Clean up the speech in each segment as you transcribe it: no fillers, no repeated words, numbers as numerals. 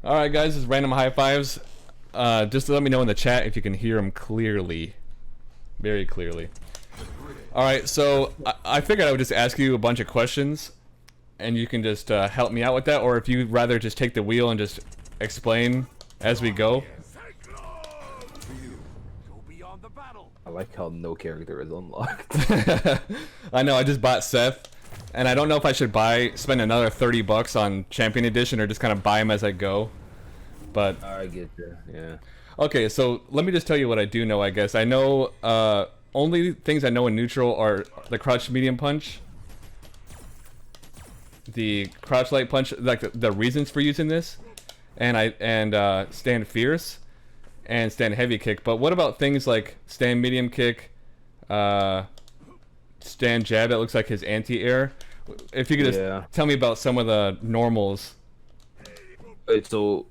All right, guys, this is Random High Fives. Just let me know in the chat if you can hear them clearly, very clearly. All right, so I figured I would just ask you a bunch of questions, and you can just help me out with that, or if you'd rather just take the wheel and just explain as we go. I like how no character is unlocked. I know, I just bought Seth, and I don't know if I should spend another 30 bucks on Champion Edition or just kind of buy them as I go. But I get you, yeah. Okay, so let me just tell you what I do know, I guess. I know, only things I know in neutral are the crouch medium punch, the crouch light punch, like the reasons for using this, and stand fierce, and stand heavy kick. But what about things like stand medium kick, stand jab that looks like his anti-air? If you could just tell me about some of the normals. Wait, so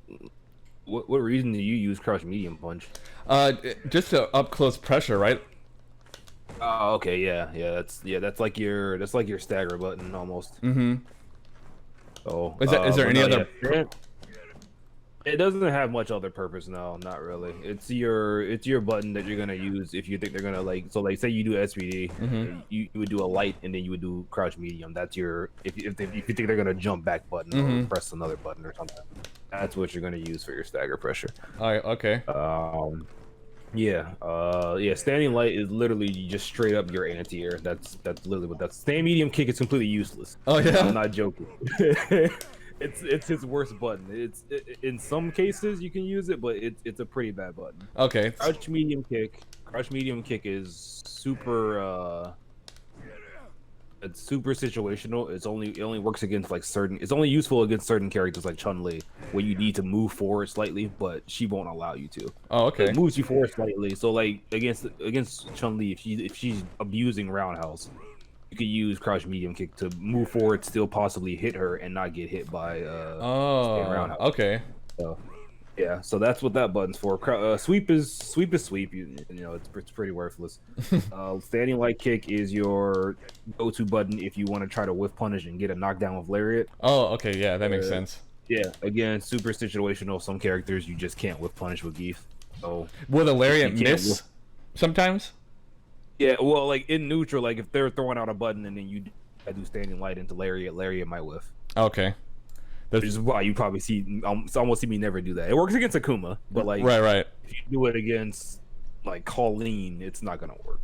what reason do you use crouch medium punch? Just to up close pressure, right? Oh, okay, that's like your stagger button almost. Mm-hmm. Oh, is there any other? Yeah. It doesn't have much other purpose, no, not really. It's your button that you're gonna use if you think they're gonna like say you do SPD, you would do a light and then you would do crouch medium. That's your if you think they're gonna jump back button or press another button or something. That's what you're gonna use for your stagger pressure. Alright, okay. Standing light is literally just straight up your anti-air. That's literally what that's. Stand medium kick is completely useless. Oh yeah, I'm not joking. It's his worst button. In some cases you can use it, but it's a pretty bad button. Okay. Crouch medium kick is super it's super situational. It only works against like it's only useful against certain characters like Chun-Li, where you need to move forward slightly, but she won't allow you to. Oh, okay. It moves you forward slightly. So like against Chun-Li, if she's abusing roundhouse, you could use crouch medium kick to move forward, still possibly hit her and not get hit by roundhouse. Okay. So yeah, so that's what that button's for. Sweep is sweep. You know, it's pretty worthless. Standing light kick is your go-to button if you want to try to whiff punish and get a knockdown with lariat. Oh, okay, yeah, that makes sense. Yeah, again, super situational. Some characters you just can't whiff punish with Gief. So will the lariat miss sometimes? Yeah, well, like in neutral, like if they're throwing out a button and then you do standing light into lariat might whiff. Okay. Which is why you probably almost see me never do that. It works against Akuma, but like right. If you do it against like Colleen, it's not gonna work.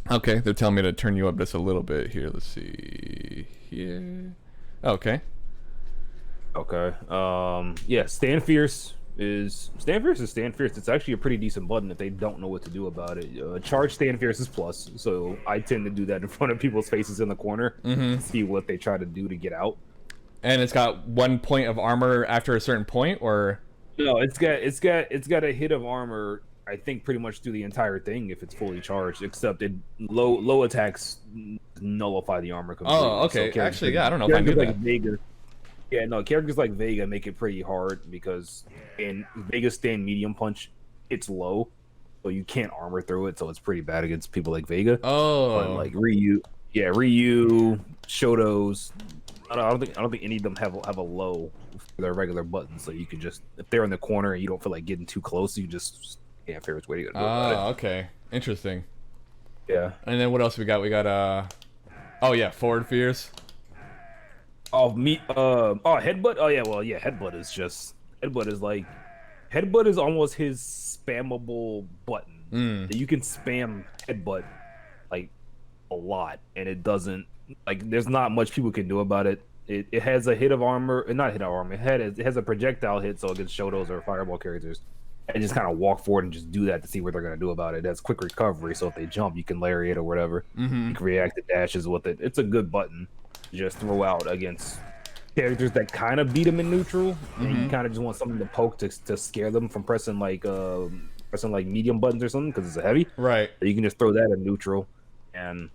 Okay, they're telling me to turn you up just a little bit here. Let's see here. Okay. Okay. Yeah. Stand fierce is stand fierce. It's actually a pretty decent button if they don't know what to do about it. Charge stand fierce is plus, so I tend to do that in front of people's faces in the corner, see what they try to do to get out. And it's got 1 point of armor after a certain point, or no? It's got a hit of armor. I think pretty much through the entire thing if it's fully charged, except low attacks nullify the armor completely. Oh, okay. So actually, yeah, I don't know if I knew that. Vega, yeah, no, characters like Vega make it pretty hard because in Vega's stand medium punch, it's low, so you can't armor through it, so it's pretty bad against people like Vega. Oh, but like Ryu, Shoto's. I don't think any of them have a low for their regular buttons, so you can just if they're in the corner and you don't feel like getting too close, you just can't figure out way to go about it. Okay, interesting. Yeah. And then what else we got? We got oh yeah, forward fierce. Headbutt. Oh yeah, well yeah, headbutt is almost his spammable button. You can spam headbutt like a lot, and it doesn't. Like, there's not much people can do about it. It has a hit of armor, not hit of armor. It has a projectile hit, so against Shotos or Fireball characters, and just kind of walk forward and just do that to see what they're gonna do about it. It has quick recovery, so if they jump, you can lariat or whatever. You can react to dashes with it. It's a good button to just throw out against characters that kind of beat them in neutral, and you kind of just want something to poke to scare them from pressing like medium buttons or something because it's a heavy. Right. You can just throw that in neutral, and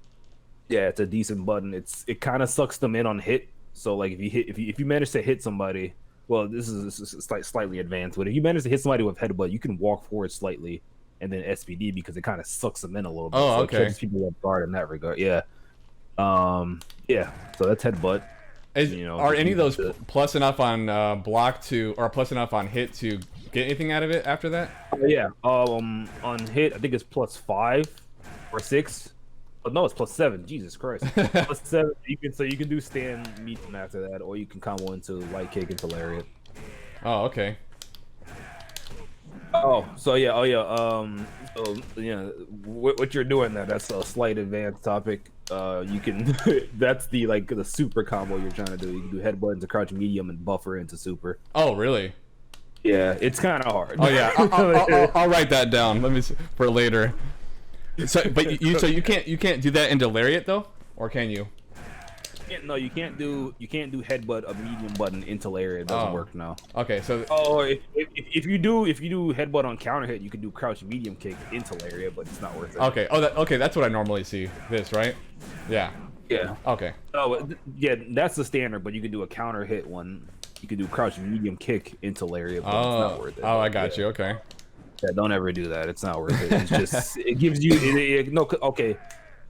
yeah, it's a decent button. It kind of sucks them in on hit. So like if you manage to hit somebody, well, this is slightly advanced, but if you manage to hit somebody with headbutt, you can walk forward slightly and then SPD because it kind of sucks them in a little bit. Oh, so okay. It catches people off guard in that regard. Yeah. Yeah. So that's headbutt. Are any of those plus enough on block to, or plus enough on hit to get anything out of it after that? Yeah. On hit, I think it's +5 or 6. Oh, no, it's +7. Jesus Christ. +7. You can do stand medium after that, or you can combo into light kick into lariat. Oh, okay. So what you're doing there, that's a slight advanced topic. You can that's the super combo you're trying to do. You can do headbutt into crouch medium and buffer into super. Oh, really? Yeah, it's kind of hard. Oh yeah, I'll write that down. Let me see, for later. So, but you can't do that into lariat though, or can you? No, you can't do headbutt a medium button into lariat. It doesn't work now. Okay, so if you do headbutt on counter hit, you can do crouch medium kick into lariat, but it's not worth it. Okay. Okay, that's what I normally see. This, right? Yeah. Yeah. Okay. Oh yeah, that's the standard, but you can do a counter hit one. You can do crouch medium kick into lariat, but it's not worth it. Oh, I got you. Okay. Yeah, don't ever do that. It's not worth it. It's just it gives you no. Okay,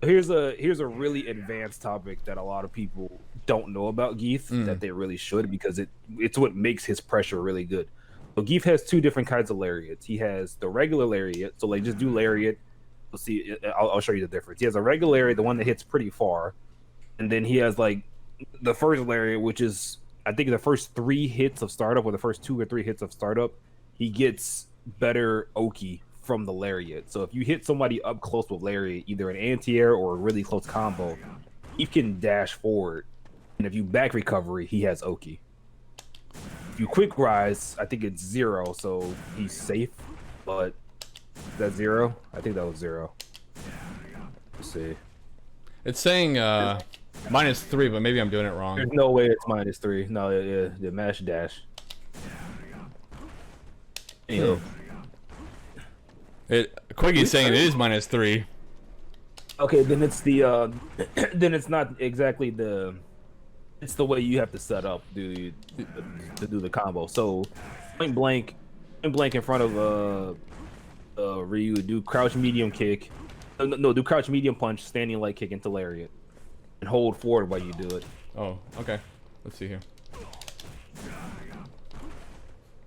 here's a really advanced topic that a lot of people don't know about Gief that they really should, because it's what makes his pressure really good. So Gief has two different kinds of lariats. He has the regular lariat, so like just do lariat. We'll see. I'll show you the difference. He has a regular lariat, the one that hits pretty far, and then he has like the first lariat, which is I think the first 3 hits of startup, or the first 2 or 3 hits of startup, he gets better Oki from the lariat. So if you hit somebody up close with lariat, either an anti-air or a really close combo, he can dash forward, and if you back recovery, he has Oki. If you quick rise, I think it's 0, so he's safe. But is that 0? I think that was 0. Let's see. It's saying -3, but maybe I'm doing it wrong. There's no way it's -3. No, the mash dash. Anyway. Quiggy's saying it is -3. Okay, then it's the then it's not exactly it's the way you have to set up to do the combo. So point blank in front of Ryu, do crouch medium kick. No, do crouch medium punch, standing light kick into lariat, and hold forward while you do it. Oh, okay. Let's see here.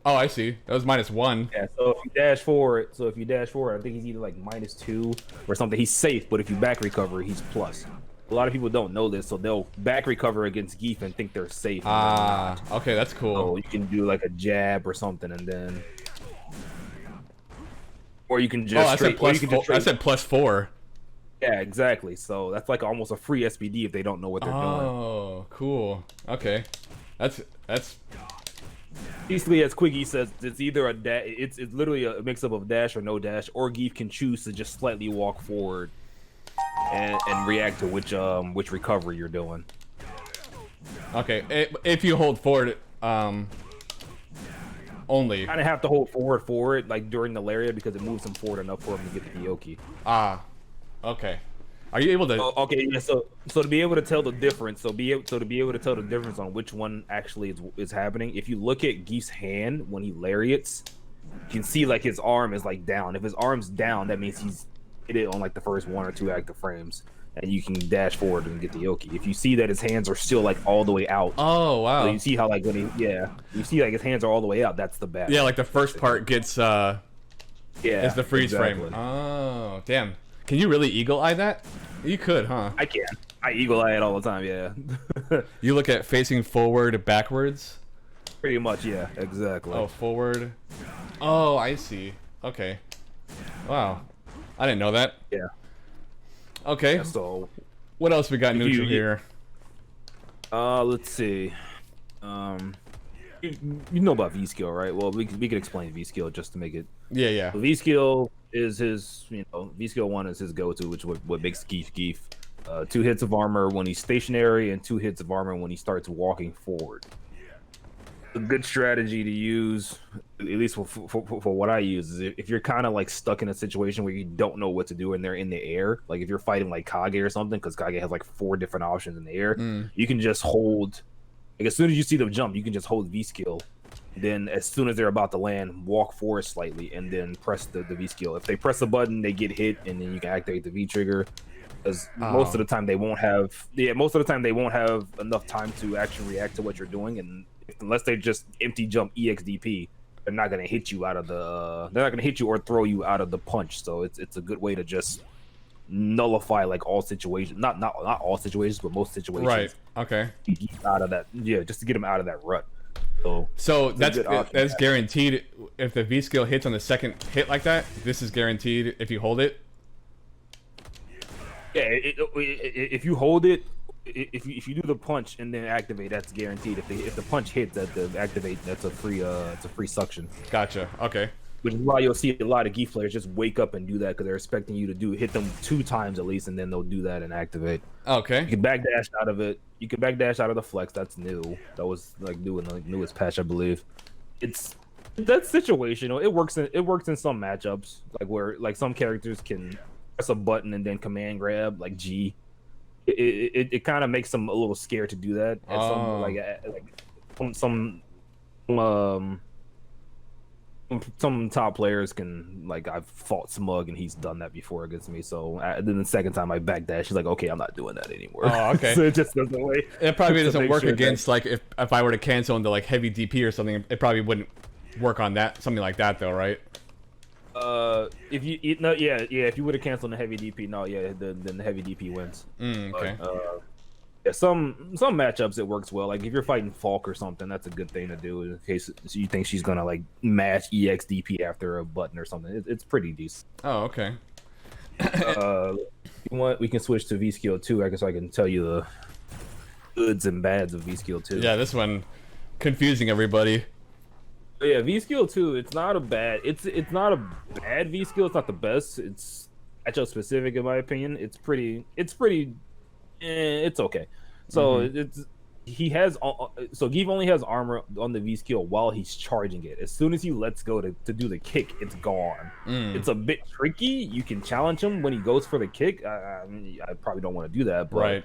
Oh, I see. That was -1. Yeah, so if you dash forward, I think he's either like -2 or something. He's safe, but if you back recover, he's plus. A lot of people don't know this, so they'll back recover against Gief and think they're safe. Okay, that's cool. So you can do like a jab or something, and then, or you can just. I said +4. Yeah, exactly. So that's like almost a free SBD if they don't know what they're doing. Oh, cool. Okay, that's. Basically, as Quiggy says, it's either it's literally a mix-up of dash or no dash, or Gief can choose to just slightly walk forward and react to which recovery you're doing. Okay, if you hold forward, only. Kind of have to hold forward like during the lariat, because it moves him forward enough for him to get the Yoki. Okay. Are you able to? Okay, yeah. So to be able to tell the difference, to be able to tell the difference on which one actually is happening, if you look at Gief's hand when he lariats, you can see like his arm is like down. If his arm's down, that means he's hit it on like the first 1 or 2 active frames, and you can dash forward and get the Yoki. If you see that his hands are still like all the way out, oh wow, so you see how like you see like his hands are all the way out. That's the bad. Yeah, like the first part gets it's the freeze frame. Oh damn. Can you really eagle eye that? You could, huh? I can. I eagle eye it all the time, yeah. You look at facing forward, backwards? Pretty much, yeah, exactly. Oh, forward. Oh, I see. Okay. Wow. I didn't know that. Yeah. Okay. Yeah, so what else we got neutral here? Let's see. You know about V-skill, right? Well, we could explain V-skill just to make it. Yeah. So V-skill is his, V-skill 1 is his go-to, which what makes Gief. 2 hits of armor when he's stationary, and 2 hits of armor when he starts walking forward. A good strategy to use, at least for what I use, is if you're kind of like stuck in a situation where you don't know what to do and they're in the air, like if you're fighting like Kage or something, because Kage has like 4 different options in the air, you can just hold. Like as soon as you see them jump, you can just hold V skill Then as soon as they're about to land, walk forward slightly and then press the V skill. If they press a button, they get hit, and then you can activate the V trigger. Because most of the time they won't have enough time to actually react to what you're doing, and unless they just empty jump EXDP, they're not gonna hit you out of the they're not gonna hit you or throw you out of the punch. So it's a good way to just nullify like all situations, not all situations, but most situations. Right. Okay. Out of that, just to get them out of that rut. So that's guaranteed. If the V skill hits on the second hit like that, this is guaranteed if you hold it. Yeah, if you hold it, if you do the punch and then activate, that's guaranteed. If the punch hits at the activate, that's a free suction. Gotcha. Okay. Which is why you'll see a lot of Gief players just wake up and do that because they're expecting you to hit them 2 times at least, and then they'll do that and activate. Okay. You can backdash out of it. You can backdash out of the flex. That's new. That was like new in the newest patch, I believe. That's situational. It works in some matchups, like where like some characters can press a button and then command grab, like G. It kind of makes them a little scared to do that. And some top players can, like, I've fought Smug and he's done that before against me. So then the second time I backdash, he's like, okay, I'm not doing that anymore. Oh, okay. So it just doesn't way. It probably doesn't work against like if I were to cancel into like heavy DP or something. It probably wouldn't work on that, something like that though, right? If you would have canceled the heavy DP, then the heavy DP wins. Okay. But, yeah, some matchups it works well. Like if you're fighting Falk or something, that's a good thing to do in case you think she's gonna like match EXDP after a button or something. It's pretty decent. Oh, okay. We can switch to V skill 2. I guess I can tell you the goods and bads of V skill 2. Yeah, this one confusing everybody. Yeah, V skill 2. It's not a bad V skill. It's not the best. It's matchup specific in my opinion. It's okay. So Gief only has armor on the V skill while he's charging it. As soon as he lets go to do the kick, it's gone. It's a bit tricky. You can challenge him when he goes for the kick. I probably don't want to do that, but right.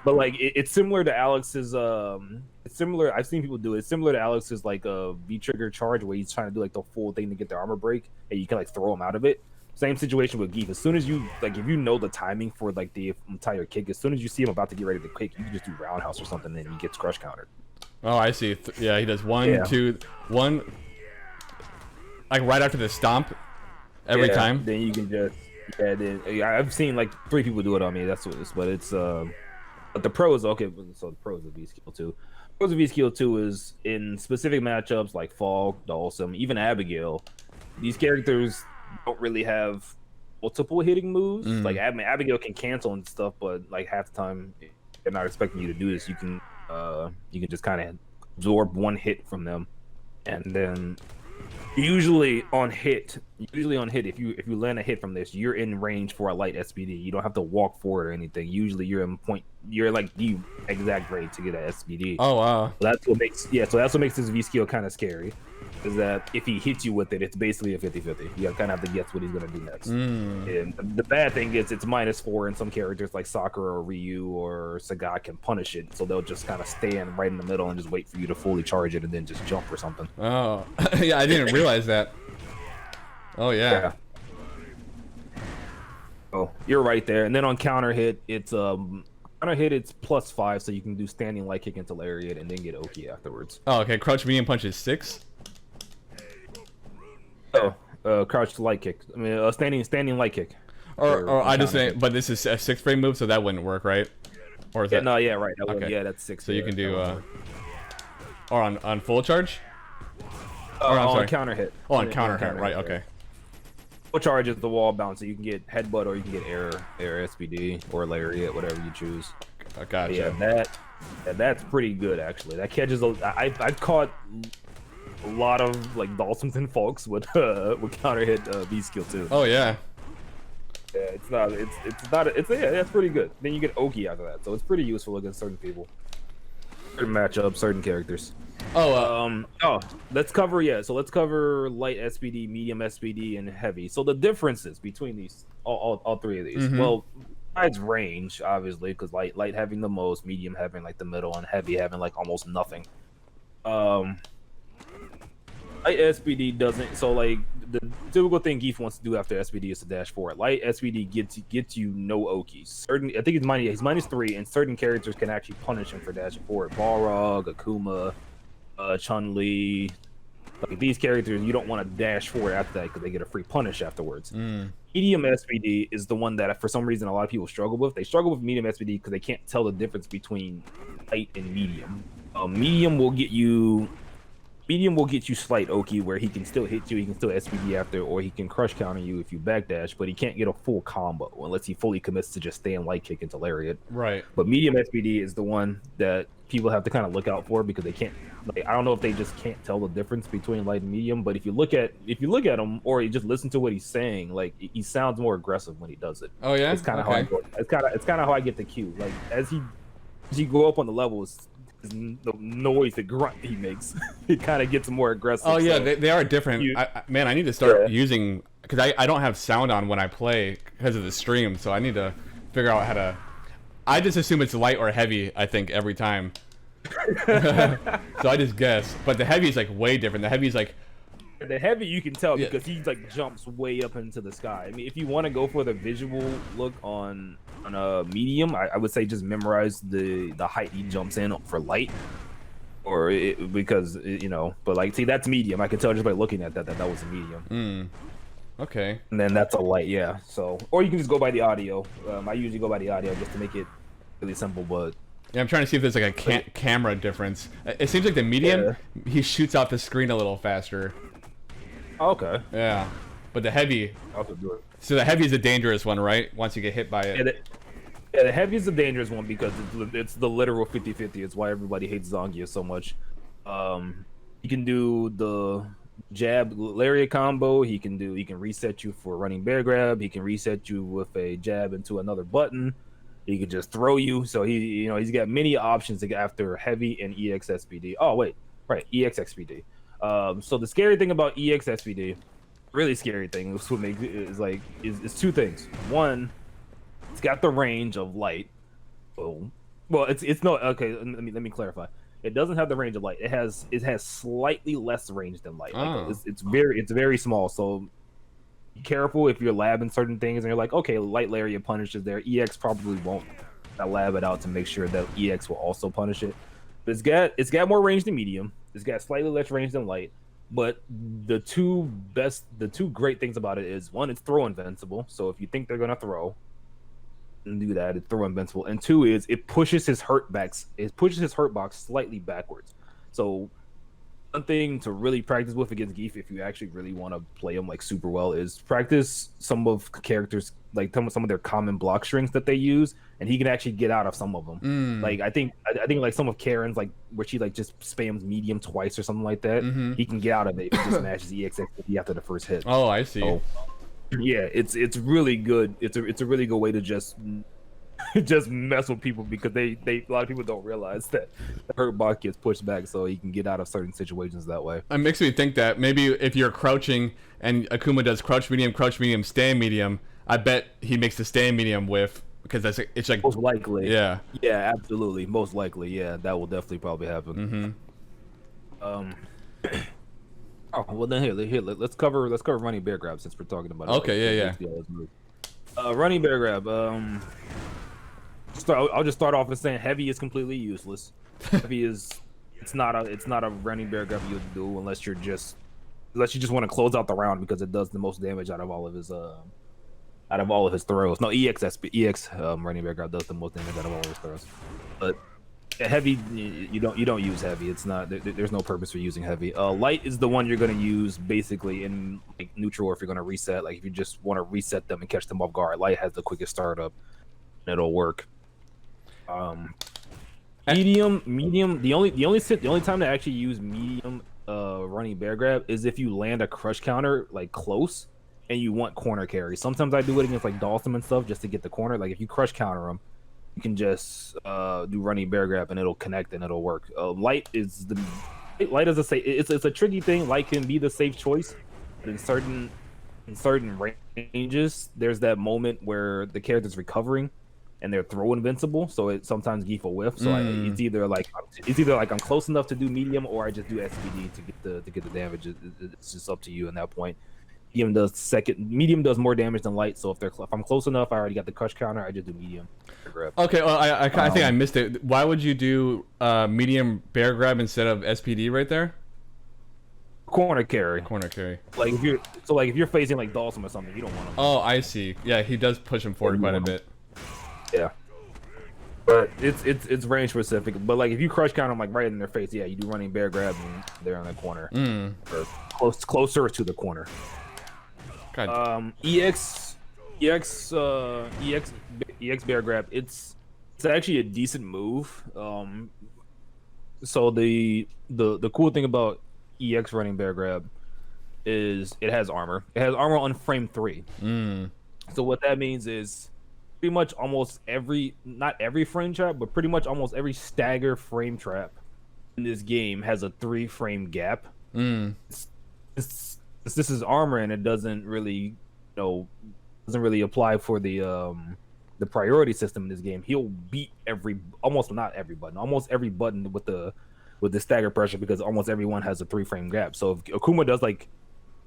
But like it's similar to Alex's. It's similar. I've seen people do it. It's similar to Alex's like V trigger charge where he's trying to do like the full thing to get the armor break, and you can like throw him out of it. Same situation with Gief. As soon as you like, if you know the timing for like the entire kick, as soon as you see him about to get ready to kick, you can just do roundhouse or something, and he gets crush countered. Oh, I see. Yeah, he does 1, 2, 1, like right after the stomp, every time. Then you can just I've seen like 3 people do it on me. That's what it's. But it's but the pros. Okay, so the pros of V skill 2. Pros of V skill 2 is in specific matchups like Falk, Dawson, even Abigail. These characters don't really have multiple hitting moves. Like Abigail can cancel and stuff, but like half the time they're not expecting you to do this. You can just kind of absorb 1 hit from them, and then usually on hit, if you land a hit from this, you're in range for a light SPD. You don't have to walk forward or anything. Usually you're like the exact rate to get a SPD. Oh wow. So that's what makes this V skill kind of scary. Is that if he hits you with it, it's basically a 50-50. You kind of have to guess what he's going to do next. And the bad thing is it's -4, and some characters like Sakura or Ryu or Sagat can punish it, so they'll just kind of stand right in the middle and just wait for you to fully charge it and then just jump or something. Oh, yeah, I didn't realize that. Oh, yeah. Oh, you're right there. And then on counter hit, it's +5, so you can do standing light kick into lariat and then get Oki afterwards. Oh, okay. Crouch medium punch is 6. Crouch light kick. I mean, standing light kick. Or I just say, but this is a 6 frame move, so that wouldn't work, right? Or is that? No, yeah, right. Okay. Yeah, that's 6. So you can do, or on full charge. Or on counter hit. Oh, on counter hit, right? Okay. Full charge is the wall bounce, so you can get headbutt or you can get air SPD or lariat, whatever you choose. I gotcha. Yeah, that's pretty good actually. That catches. I've caught a lot of like Dawsons and Falks with counter hit V skill 2. Oh yeah. Yeah, that's pretty good. Then you get Oki after that, so it's pretty useful against certain people, certain matchups, certain characters. Let's cover light SPD, medium SPD, and heavy. So the differences between these all 3 of these. Well, besides range, obviously, because light having the most, medium having like the middle, and heavy having like almost nothing. Um, Light SPD doesn't. So like the typical thing Gief wants to do after SPD is to dash forward. Light SPD gets you no Okies. Certain, I think he's -3, and certain characters can actually punish him for dashing forward. Balrog, Akuma, Chun-Li. Like these characters, you don't want to dash forward after that because they get a free punish afterwards. Medium SPD is the one that for some reason a lot of people struggle with. They struggle with medium SPD because they can't tell the difference between light and medium. Medium will get you slight Oki where he can still hit you, he can still SPD after, or he can crush counter you if you backdash, but he can't get a full combo unless he fully commits to just staying light kick into lariat. Right. But medium SPD is the one that people have to kind of look out for because they can't. Like, I don't know if they just can't tell the difference between light and medium, but if you look at him or you just listen to what he's saying, like he sounds more aggressive when he does it. Oh yeah. It's kind of how it's kind of how I get the cue. Like as you go up on the levels, the noise, the grunt he makes, it kind of gets more aggressive. Oh yeah, so they are different. Man, I need to start using because I don't have sound on when I play because of the stream, so I need to figure out how to. I just assume it's light or heavy. I think every time. So I just guess, but the heavy is like way different. The heavy is like the heavy you can tell because he like jumps way up into the sky. I mean, if you want to go for the visual look on a medium, I would say just memorize the height he jumps in for light, or because you know. But like, see, that's medium. I can tell just by looking at that was a medium. Okay. And then that's a light, yeah. So, or you can just go by the audio. I usually go by the audio just to make it really simple, but. Yeah, I'm trying to see if there's like a camera difference. It seems like the medium, he shoots off the screen a little faster. Okay. Yeah, but the heavy. So the heavy is a dangerous one, right? Once you get hit by it. Yeah, the heavy is a dangerous one because it's the literal 50-50. It's why everybody hates Zangief so much. He can do the jab lariat combo. He can reset you for running bear grab. He can reset you with a jab into another button. He could just throw you. So he's got many options to get after heavy and EX SPD. Oh wait, right, EX SPD. So the scary thing about EX SPD, really scary thing, is what makes is two things. One, it's got the range of light. Oh, well, it's no okay. Let me clarify. It doesn't have the range of light. It has slightly less range than light. Like, it's very small. So be careful if you're labbing certain things and you're like, okay, light lariat punishes there. EX probably won't lab it out to make sure that EX will also punish it. But it's got more range than medium. It's got slightly less range than light. But the two great things about it is one, it's throw invincible. So if you think they're gonna throw and do that, it's throw invincible. And two is it pushes his hurt box slightly backwards. So one thing to really practice with against Gief, if you actually really want to play him like super well, is practice some of characters, like some of their common block strings that they use, and he can actually get out of some of them. Like I think like some of Karen's, like where she like just spams medium twice or something like that, he can get out of it if he just smashes EXXD after the first hit. Oh, I see. So, yeah, it's really good. It's a really good way to just mess with people because a lot of people don't realize that the hurt box gets pushed back so he can get out of certain situations that way. It makes me think that maybe if you're crouching and Akuma does crouch medium, stand medium, I bet he makes the stand medium whiff because it's like most likely. Yeah, absolutely, most likely. Yeah, that will definitely probably happen. Oh well, then here let's cover running bear grab since we're talking about it. Okay, yeah. Running bear grab. I'll just start off with saying heavy is completely useless. Heavy is it's not a running bear grab you'll do unless you just want to close out the round because it does the most damage out of all of his throws. No, EX running bear grab does the most damage out of all of his throws. But heavy, you don't use heavy. It's not there's no purpose for using heavy. Light is the one you're gonna use basically in like neutral, or if you're gonna reset, like if you just want to reset them and catch them off guard. Light has the quickest startup, and it'll work. Medium. The only time to actually use medium running bear grab is if you land a crush counter like close and you want corner carry. Sometimes I do it against like Dawson and stuff just to get the corner. Like if you crush counter them, you can just do running bear grab and it'll connect and it'll work. Light is it's a tricky thing. Light can be the safe choice, but in certain ranges, there's that moment where the character's recovering and they're throw invincible, so it sometimes Gief will whiff. So it's either like I'm close enough to do medium, or I just do SPD to get the damage. It's just up to you in that point. Medium does more damage than light, so if I'm close enough, I already got the crush counter, I just do medium. Okay, well I think I missed it. Why would you do medium bear grab instead of SPD right there? Corner carry. Like if you're facing like Dawson or something, you don't want him. Oh, I see. Yeah, he does push him forward quite a bit. Yeah. But it's range specific. But like if you crush count them like right in their face, yeah, you do running bear grab and they're on the corner. Or closer to the corner. God. EX bear grab, it's actually a decent move. So the cool thing about EX running bear grab is it has armor. It has armor on frame 3. So what that means is pretty much almost not every frame trap, but pretty much almost every stagger frame trap in this game has a 3-frame gap. This is armor, and it doesn't really apply for the priority system in this game. He'll beat almost every button with the stagger pressure, because almost everyone has a 3-frame gap. So if Akuma does like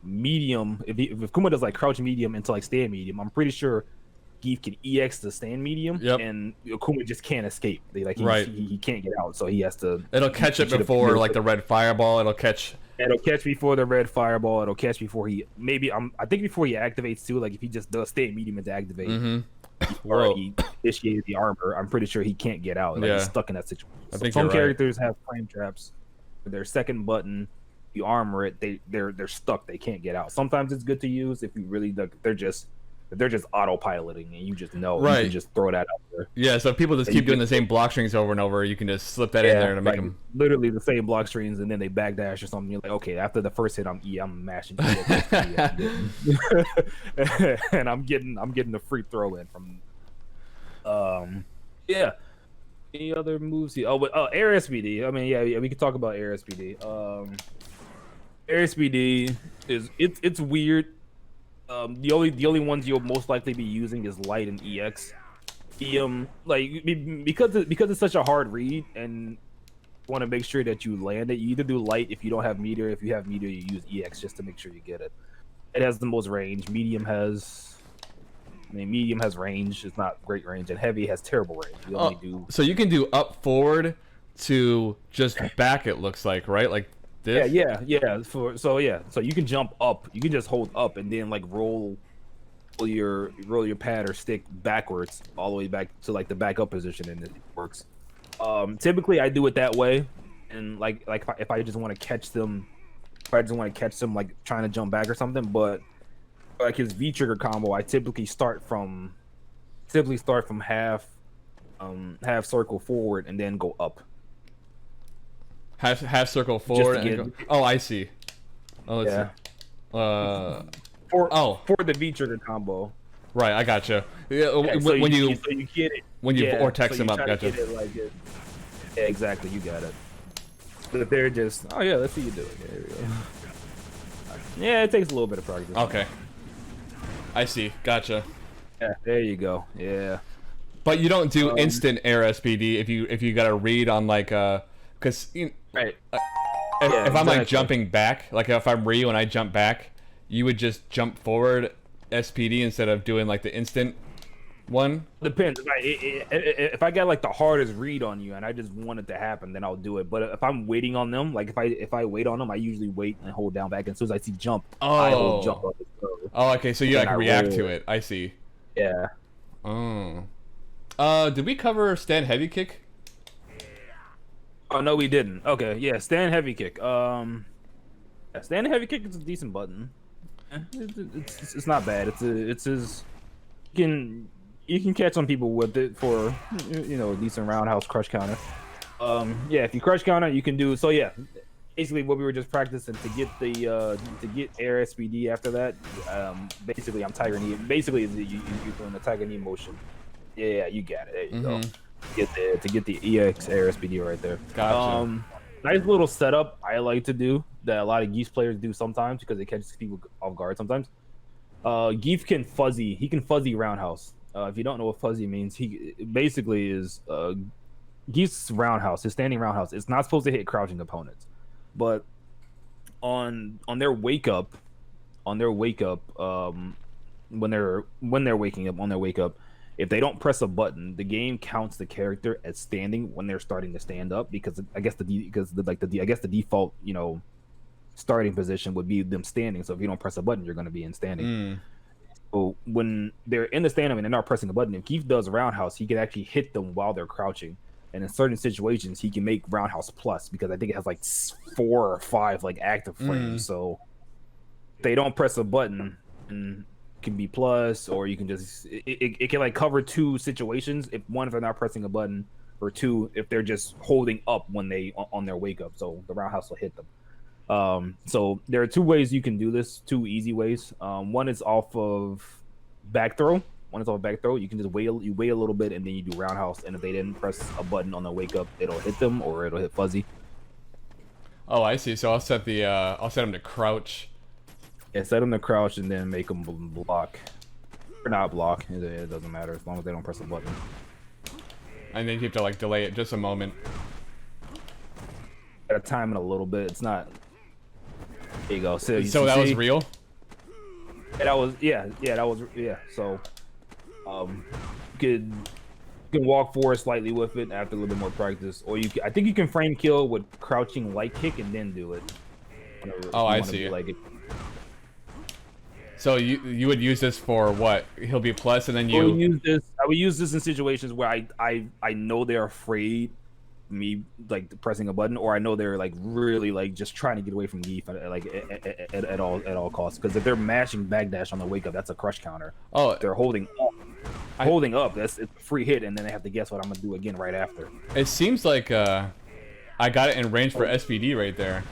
medium, if Akuma does like crouch medium into like stand medium, I'm pretty sure Gief can EX to stand medium, and Akuma just can't escape. He can't get out, so he has to. It'll catch it before like the red fireball. It'll catch before the red fireball. It'll catch before he I think before he activates too. Like if he just does stand medium and to activate, or he initiated the armor, I'm pretty sure he can't get out. Like he's stuck in that situation. I think some characters have frame traps. Their second button, you armor it, they're stuck. They can't get out. Sometimes it's good to use if you really they're just autopiloting and you just know you can just throw that out there. Yeah, so if people just keep doing the same block strings over and over, you can just slip that in there to make them literally the same block strings, and then they backdash or something. You're like, okay, after the first hit, I'm mashing E, and I'm getting the free throw in from. Any other moves here? Air SPD. I mean, yeah, we could talk about Air SPD. Air SPD it's weird. The only ones you'll most likely be using is light and EX. Because it's such a hard read and want to make sure that you land it, you either do light if you don't have meteor. If you have meteor, you use EX just to make sure you get it. It has the most range. Medium has range. It's not great range, and heavy has terrible range. So you can do up forward to just back. It looks like, right? Like this? Yeah. So you can jump up. You can just hold up and then like roll your pad or stick backwards all the way back to like the backup position, and it works. Typically I do it that way, and like if I just want to catch them, like trying to jump back or something. But like his V trigger combo, I typically start from half circle forward and then go up. Half circle forward and go. Oh, I see. Oh, let's see. For the V trigger combo. Right, I gotcha. Yeah, so when you get it. When you vortex them up, gotcha. Yeah, exactly, you got it. But they're just, let's see you do it. There we go. Yeah, it takes a little bit of practice. Okay. I see, gotcha. Yeah, there you go. Yeah. But you don't do instant air SPD if you got to read on like because right. If I'm like jumping back, like if I'm Ryu and I jump back, you would just jump forward SPD instead of doing like the instant one. Depends. If I got like the hardest read on you and I just want it to happen, then I'll do it. But if I'm waiting on them, like if I wait on them, I usually wait and hold down back. And as soon as I see jump, I hold jump up. Oh, okay. So you like react to it. I see. Yeah. Oh. Did we cover stand heavy kick? Oh no, we didn't. Okay, yeah, stand heavy kick. Stand heavy kick is a decent button. It's not bad. You can catch some people with it for a decent roundhouse crush counter. If you crush counter, you can do so. Yeah, basically what we were just practicing to get air SPD after that. Basically I'm tiger knee. Basically you're doing the tiger knee motion. Yeah, you got it. There you go. To get the EX air SPD right there. Gotcha. Nice little setup I like to do that a lot of Gief players do sometimes because it catches people off guard sometimes. Gief can fuzzy roundhouse. if you don't know what fuzzy means, he basically is Gief's roundhouse, his standing roundhouse. It's not supposed to hit crouching opponents, but on their wake up, when they're waking up on their wake up, if they don't press a button, the game counts the character as standing when they're starting to stand up, because I guess the default, you know, starting position would be them standing. So if you don't press a button, you're going to be in standing. So when they're in the stand up and they're not pressing a button, if Gief does a roundhouse, he can actually hit them while they're crouching. And in certain situations, he can make roundhouse plus, because I think it has like 4 or 5 like active frames. So if they don't press a button, and can be plus, or you can just it can like cover 2 situations. If one, if they're not pressing a button, or 2, if they're just holding up when they on their wake up. So the roundhouse will hit them. So there are 2 ways you can do this, 2 easy ways. One is off of back throw. You can just wait a little bit, and then you do roundhouse. And if they didn't press a button on their wake up, it'll hit them, or it'll hit fuzzy. Oh, I see. So I'll set them to crouch. Yeah, set them to crouch, and then make them block, or not block. It doesn't matter as long as they don't press a button. And then you have to like delay it just a moment. Gotta time it a little bit. It's not. There you go. So that was real. Yeah, that was yeah. So, you can walk forward slightly with it after a little bit more practice, or I think you can frame kill with crouching light kick and then do it. Oh, I see. So you would use this for what? He'll be plus, and then you. I would use this in situations where I know they're afraid me like pressing a button, or I know they're like really like just trying to get away from Gief at all costs. Because if they're mashing backdash on the wake up, that's a crush counter. Oh, if they're holding up, it's a free hit, and then they have to guess what I'm gonna do again right after. It seems like I got it in range for SPD right there.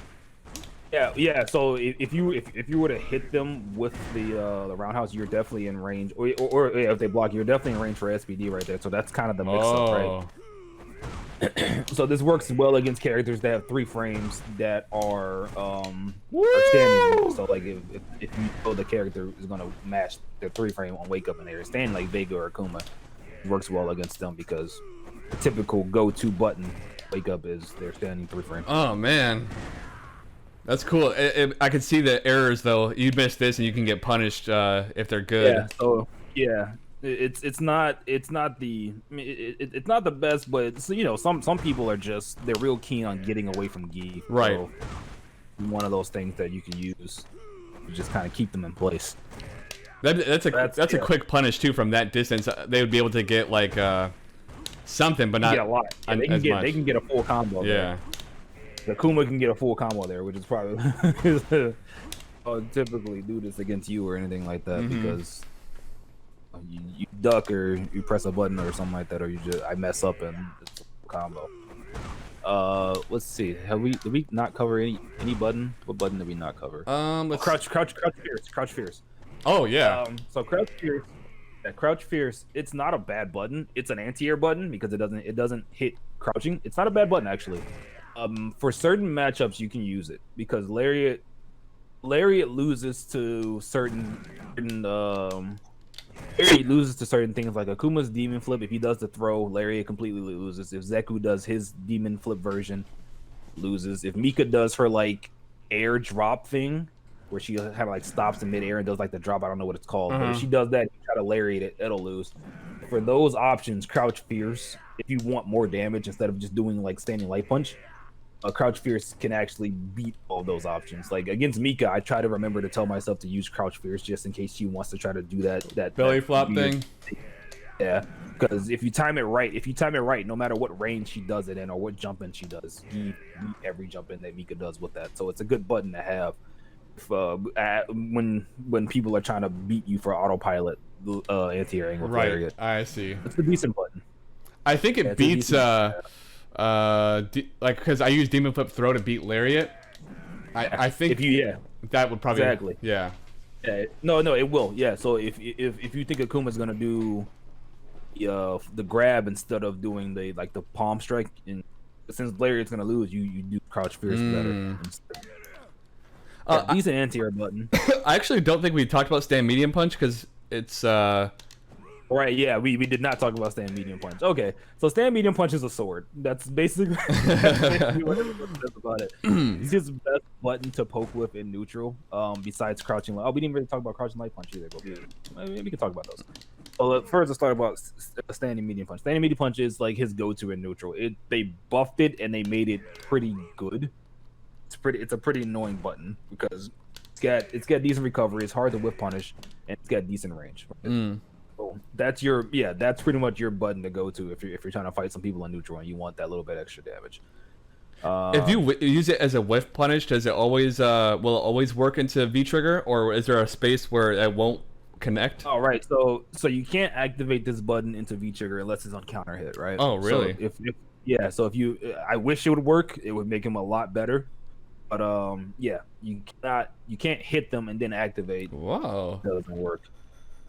Yeah. So if you were to hit them with the roundhouse, you're definitely in range. Or if they block, you're definitely in range for SPD right there. So that's kind of the mix-up, right? So this works well against characters that have 3 frames that are standing. So like if you know the character is gonna match their 3 frame on wake up and they're standing, like Vega or Akuma, it works well against them because the typical go-to button wake up is they're standing 3 frames. Oh man. That's cool. I can see the errors though. You miss this and you can get punished if they're good. Yeah. So yeah, it's not the best, but so, you know, some people are just they're real keen on getting away from Gief. Right. So one of those things that you can use to just kind of keep them in place. That's a quick punish too from that distance. They would be able to get like something, but not get a lot. Yeah, they can get a full combo. Yeah. There. The Kuma can get a full combo there, which is probably typically do this against you or anything like that, because you duck or you press a button or something like that, or I mess up and it's a combo. Let's see. Did we not cover any button? What button did we not cover? Crouch Fierce. Oh yeah. So Crouch Fierce. Crouch Fierce. It's not a bad button. It's an anti-air button because it doesn't hit crouching. It's not a bad button actually. For certain matchups, you can use it because Lariat loses to certain things like Akuma's Demon Flip. If he does the throw, Lariat completely loses. If Zeku does his Demon Flip version, loses. If Mika does her like air drop thing, where she kind of like stops in midair and does like the drop, I don't know what it's called, but if she does that, you try to Lariat it, it'll lose. For those options, Crouch Fierce, if you want more damage instead of just doing like standing light punch, Crouch Fierce can actually beat all those options. Like against Mika, I try to remember to tell myself to use Crouch Fierce just in case she wants to try to do that belly flop thing. Yeah, because if you time it right, no matter what range she does it in or what jump in she does, you beat every jump in that Mika does with that. So it's a good button to have when people are trying to beat you for autopilot anti-airing with Lariat. I see. It's a decent button. I think it beats like because I use Demon Flip Throw to beat Lariat. I think that would probably exactly. Yeah. No, it will. Yeah. So if you think Akuma's gonna do the grab instead of doing the palm strike, and since Lariat's gonna lose, you do Crouch Fierce better. Decent anti-air button. I actually don't think we talked about stand medium punch because it's Right, yeah, we did not talk about stand medium punch. Okay, so stand medium punch is a sword. That's basically, what everyone says about it. It's just the best button to poke with in neutral. Besides crouching. Oh, we didn't really talk about crouching light punch either, but we can talk about those. So first, let's start about standing medium punch. Standing medium punch is like his go-to in neutral. They buffed it and they made it pretty good. It's a pretty annoying button because it's got decent recovery. It's hard to whip punish, and it's got decent range. So that's pretty much your button to go to if you're trying to fight some people in neutral and you want that little bit extra damage. If you use it as a whiff punish, does it always will it always work into V trigger, or is there a space where it won't connect? All right, so you can't activate this button into V trigger unless it's on counter hit, right? Oh, really? So if you, I wish it would work. It would make him a lot better. But yeah, you can't hit them and then activate. Whoa, that doesn't work.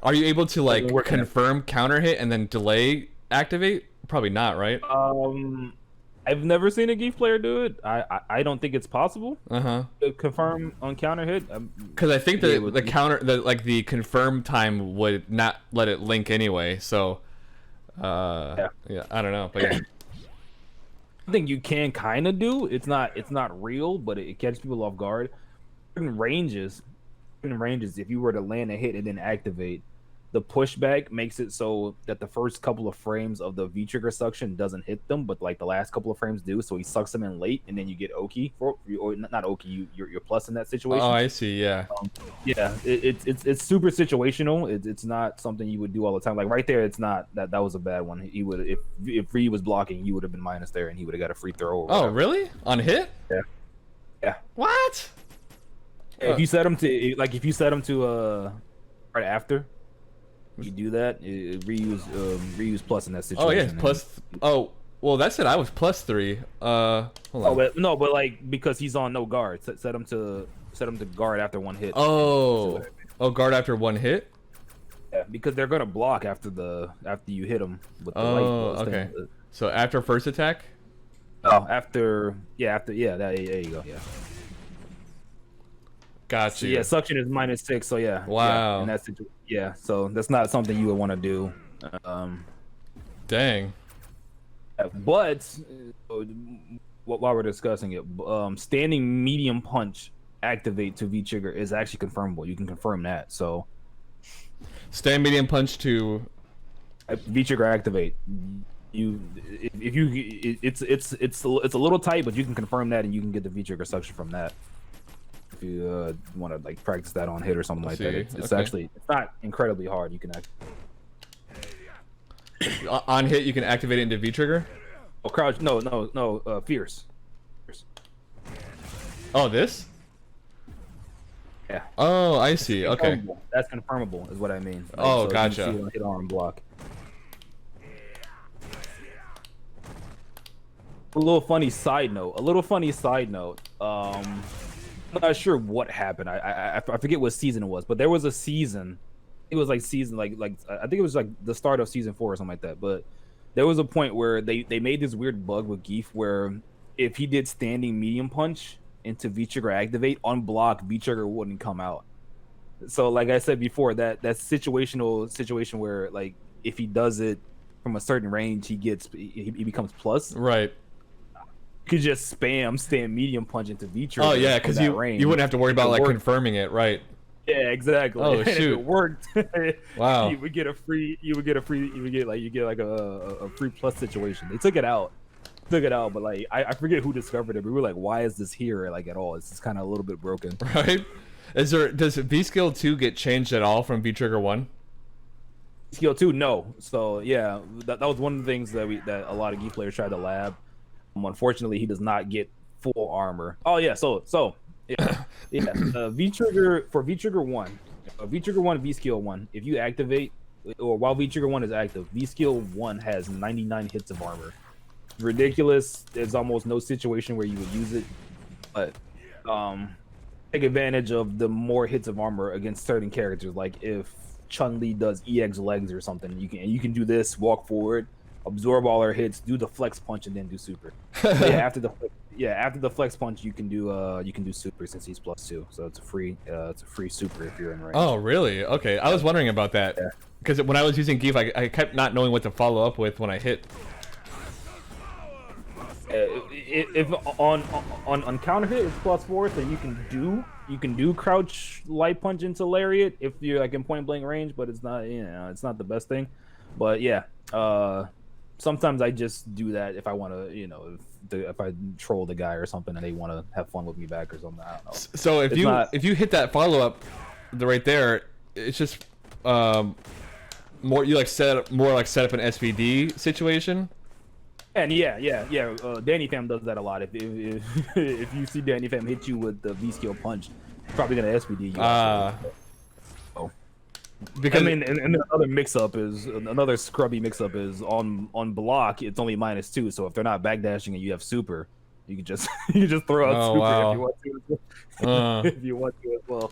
Are you able to like confirm counter hit and then delay activate? Probably not, right? I've never seen a Gief player do it. I don't think it's possible. Confirm on counter hit. Because I think the confirm time would not let it link anyway. So yeah, I don't know, but yeah. I think you can kind of do. It's not real, but it catches people off guard. In ranges, if you were to land a hit and then activate, the pushback makes it so that the first couple of frames of the V trigger suction doesn't hit them, but like the last couple of frames do. So he sucks them in late, and then you get Oki, or not Oki. You're plus in that situation. Oh, I see. Yeah. Yeah. It's super situational. It's not something you would do all the time. Like right there, it's not that was a bad one. He would if Ree was blocking, he would have been minus there, and he would have got a free throw. Oh, really? On hit? Yeah. Yeah. What? If you set him to right after. You do that, reuse plus in that situation. Oh yeah, plus. Oh well, that said I was +3. Hold on. But like because he's on no guard, set him to guard after one hit. Oh, guard after one hit. Yeah, because they're gonna block after you hit them with the light. Okay. So after first attack. Oh, there you go. Yeah. Gotcha. So, yeah, suction is -6. So yeah. Wow. Yeah, and that's yeah. So that's not something you would want to do. Dang. But while we're discussing it, standing medium punch activate to V trigger is actually confirmable. You can confirm that. So stand medium punch to V trigger activate. It's a little tight, but you can confirm that and you can get the V trigger suction from that. If you want to like practice that on hit or something like that, it's actually not incredibly hard. You can on hit you can activate it into V trigger. Oh, crouch! No, fierce. Oh, this? Yeah. Oh, I see. Okay. That's confirmable, is what I mean. Like, oh, so gotcha. You can see it on hit arm block. A little funny side note. I'm not sure what happened. I forget what season it was, but there was a season. It was like season I think it was like the start of season 4 or something like that. But there was a point where they made this weird bug with Gief where if he did standing medium punch into V trigger activate on block, V trigger wouldn't come out. So like I said before, that situation where like if he does it from a certain range, he becomes plus. Right. Could just spam stand medium punch into V trigger. Oh yeah, because you wouldn't have to worry about like confirming it, right? Yeah, exactly. Oh shoot, if it worked. Wow. You get a free plus situation. They took it out, but like I forget who discovered it. But we were like, why is this here like at all? It's just kind of a little bit broken. Right? Does V skill 2 get changed at all from V trigger 1? Skill 2, no. So yeah, that was one of the things that a lot of Gief players tried to lab. Unfortunately, he does not get full armor. Oh yeah, so yeah. V trigger 1, V trigger 1, V skill 1. If you activate, or while V trigger 1 is active, V skill 1 has 99 hits of armor. Ridiculous. There's almost no situation where you would use it, but take advantage of the more hits of armor against certain characters. Like if Chun-Li does EX legs or something, you can do this, walk forward. absorb all our hits, do the flex punch, and then do super. But after the flex punch, you can do super since he's +2. So it's a free super if you're in range. Oh, really? Okay, I was wondering about that because when I was using Gief, I kept not knowing what to follow up with when I hit. If on counter hit it's +4, so you can do crouch light punch into lariat if you're like in point blank range, but it's not it's not the best thing. But yeah, sometimes I just do that if I want to if I troll the guy or something and they want to have fun with me back or something. I don't know. So if you hit that follow up, right there, it's just more you like set up an SVD situation. And Danny Fam does that a lot. If you see Danny Fam hit you with the V skill punch, he's probably gonna SVD you. Because I mean, and another scrubby mix up is on block. It's only -2, so if they're not backdashing and you have super, you can just throw out super if you want to. If you want to as well.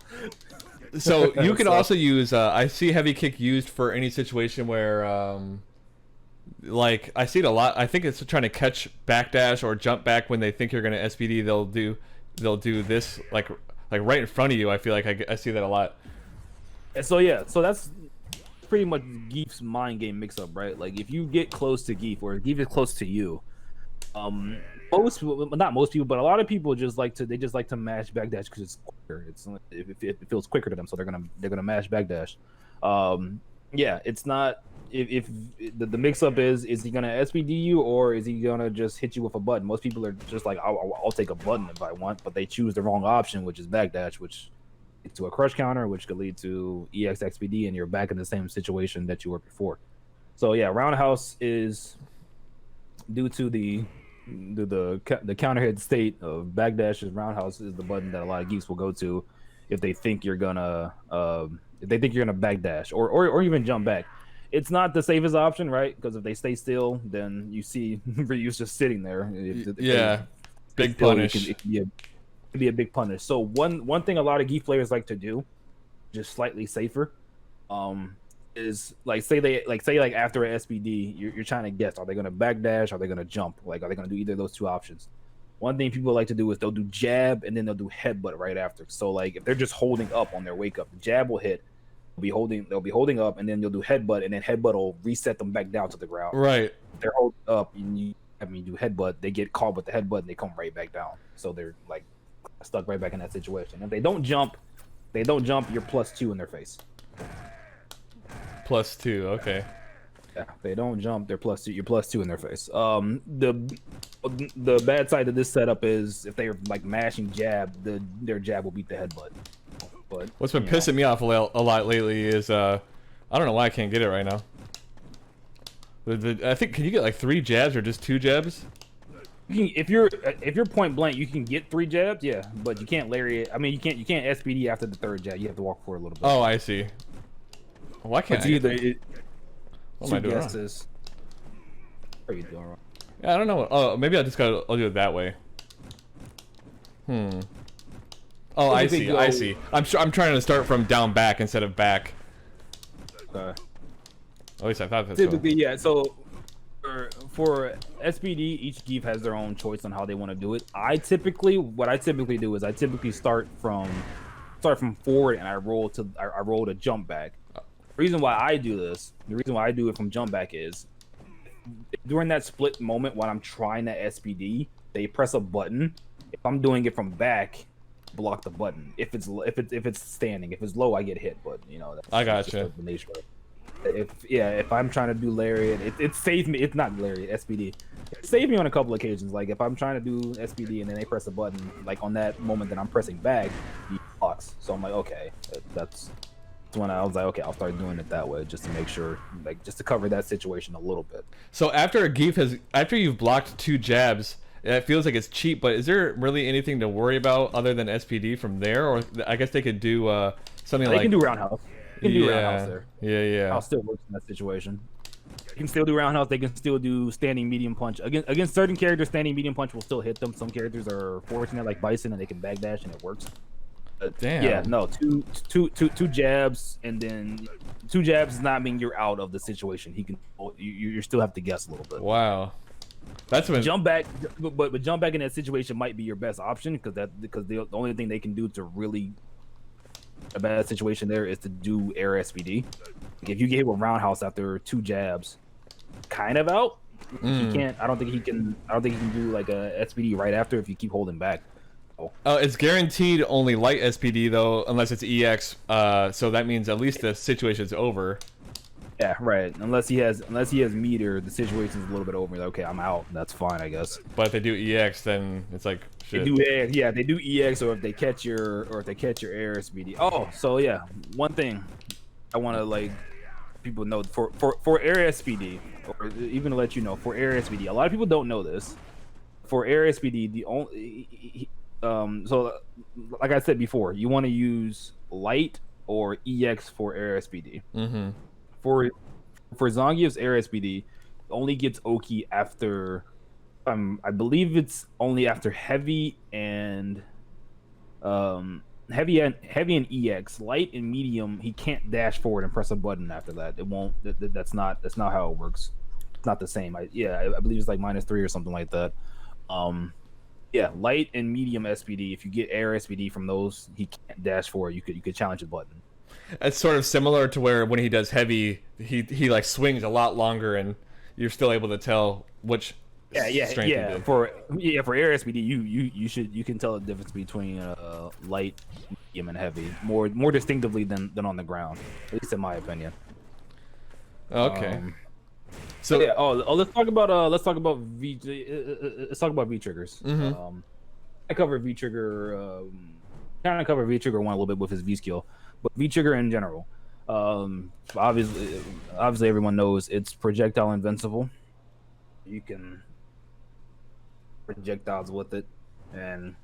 So you can also use. I see heavy kick used for any situation where. Like I see it a lot. I think it's trying to catch backdash or jump back when they think you're gonna SVD. They'll do this like right in front of you. I feel like I see that a lot. So yeah, so that's pretty much Gief's mind game mix up, right? Like if you get close to Gief or Gief is close to you, most people, not most people, but a lot of people just like to mash backdash because it's quicker. It feels quicker to them, so they're gonna mash backdash. Yeah, it's not. If the mix-up is he gonna SPD you or is he gonna just hit you with a button? Most people are just like, I'll take a button if I want, but they choose the wrong option, which is backdash, which leads to a crush counter, which could lead to EX XPD, and you're back in the same situation that you were before. So yeah, roundhouse is due to the counter hit state of backdash. Is roundhouse is the button that a lot of geeks will go to if they think you're gonna backdash or even jump back. It's not the safest option, right? Because if they stay still, then you see Ryu's just sitting there. Big punish. It can be a big punish. So one thing a lot of Gief players like to do, just slightly safer, is say after a SBD, you're trying to guess, are they gonna backdash? Are they gonna jump? Like, are they gonna do either of those two options? One thing people like to do is they'll do jab and then they'll do headbutt right after. So like if they're just holding up on their wake up, the jab will hit. They'll be holding up, and then you'll do headbutt, and then headbutt will reset them back down to the ground. Right. If they're holding up, and you do headbutt, they get caught with the headbutt, and they come right back down. So they're like stuck right back in that situation. If they don't jump, you're +2 in their face. +2, okay. Yeah, if they don't jump, they're +2. You're +2 in their face. The bad side of this setup is if they're like mashing jab, their jab will beat the headbutt. But what's been pissing me off a lot lately is I don't know why I can't get it right now. I think, can you get like 3 jabs or just 2 jabs? If you're point blank, you can get 3 jabs, yeah, but you can't lariat. I mean, you can't SPD after the 3rd jab. You have to walk forward a little bit. Oh, I see. Why can't I? What am I doing wrong? What are you doing wrong? Yeah, I don't know. Oh, maybe I'll do it that way. Oh, I see. I'm trying to start from down back instead of back. Okay. At least I thought that's typically, yeah. So for SPD, each Gief has their own choice on how they want to do it. What I typically do is I typically start from forward and I roll to jump back. The reason why I do it from jump back is during that split moment when I'm trying to SPD, they press a button. If I'm doing it from back, block the button. If it's standing, if it's low, I get hit. But that's I gotcha. Just the nature of it. If I'm trying to do lariat, it saves me. It's not lariat, SPD. It saved me on a couple occasions. Like if I'm trying to do SPD and then they press a button, like on that moment that I'm pressing back, he blocks. So I'm like, okay, that's when I was like, okay, I'll start doing it that way just to make sure, like just to cover that situation a little bit. So after you've blocked 2 jabs, it feels like it's cheap, but is there really anything to worry about other than SPD from there? Or I guess they could do something like... They can do roundhouse. They can do roundhouse there. Yeah. I'll still work in that situation. They can still do roundhouse. They can still do standing medium punch. Against certain characters, standing medium punch will still hit them. Some characters are fortunate, like Bison, and they can backdash, and it works. Damn. Yeah, no, two jabs, and then 2 jabs does not mean you're out of the situation. He can, you still have to guess a little bit. Wow. That's when Jump back, but jump back in that situation might be your best option because the only thing they can do to really a bad situation there is to do air SPD. Like if you get hit with roundhouse after 2 jabs, kind of out. He can't. I don't think he can do like a SPD right after if you keep holding back. It's guaranteed only light SPD though, unless it's EX. So that means at least the situation's over. Yeah, right. Unless he has meter, the situation's a little bit over. Like, okay, I'm out. That's fine, I guess. But if they do EX, then it's like shit. They do air, yeah, they do EX, or if they catch your air SPD. Oh, so yeah, one thing I want to like people know for air SPD, or even to let you know for air SPD. A lot of people don't know this. For air SPD, the only so like I said before, you want to use light or EX for air SPD. Mm-hmm. For Zangief's air SPD, only gets Oki after I believe it's only after heavy and EX. Light and medium, he can't dash forward and press a button after that. It won't. That's not how it works. It's not the same. I believe it's like -3 or something like that. Yeah, light and medium SPD. If you get air SPD from those, he can't dash forward. You could challenge a button. It's sort of similar to where when he does heavy, he like swings a lot longer, and you're still able to tell which strength he did. For air SPD, you can tell the difference between light, medium, and heavy more distinctively than on the ground, at least in my opinion. Okay. So yeah. Let's talk about V triggers. Mm-hmm. I covered V trigger. Kind of covered V trigger one a little bit with his V skill, but V trigger in general. Obviously everyone knows it's projectile invincible. You can projectiles with it and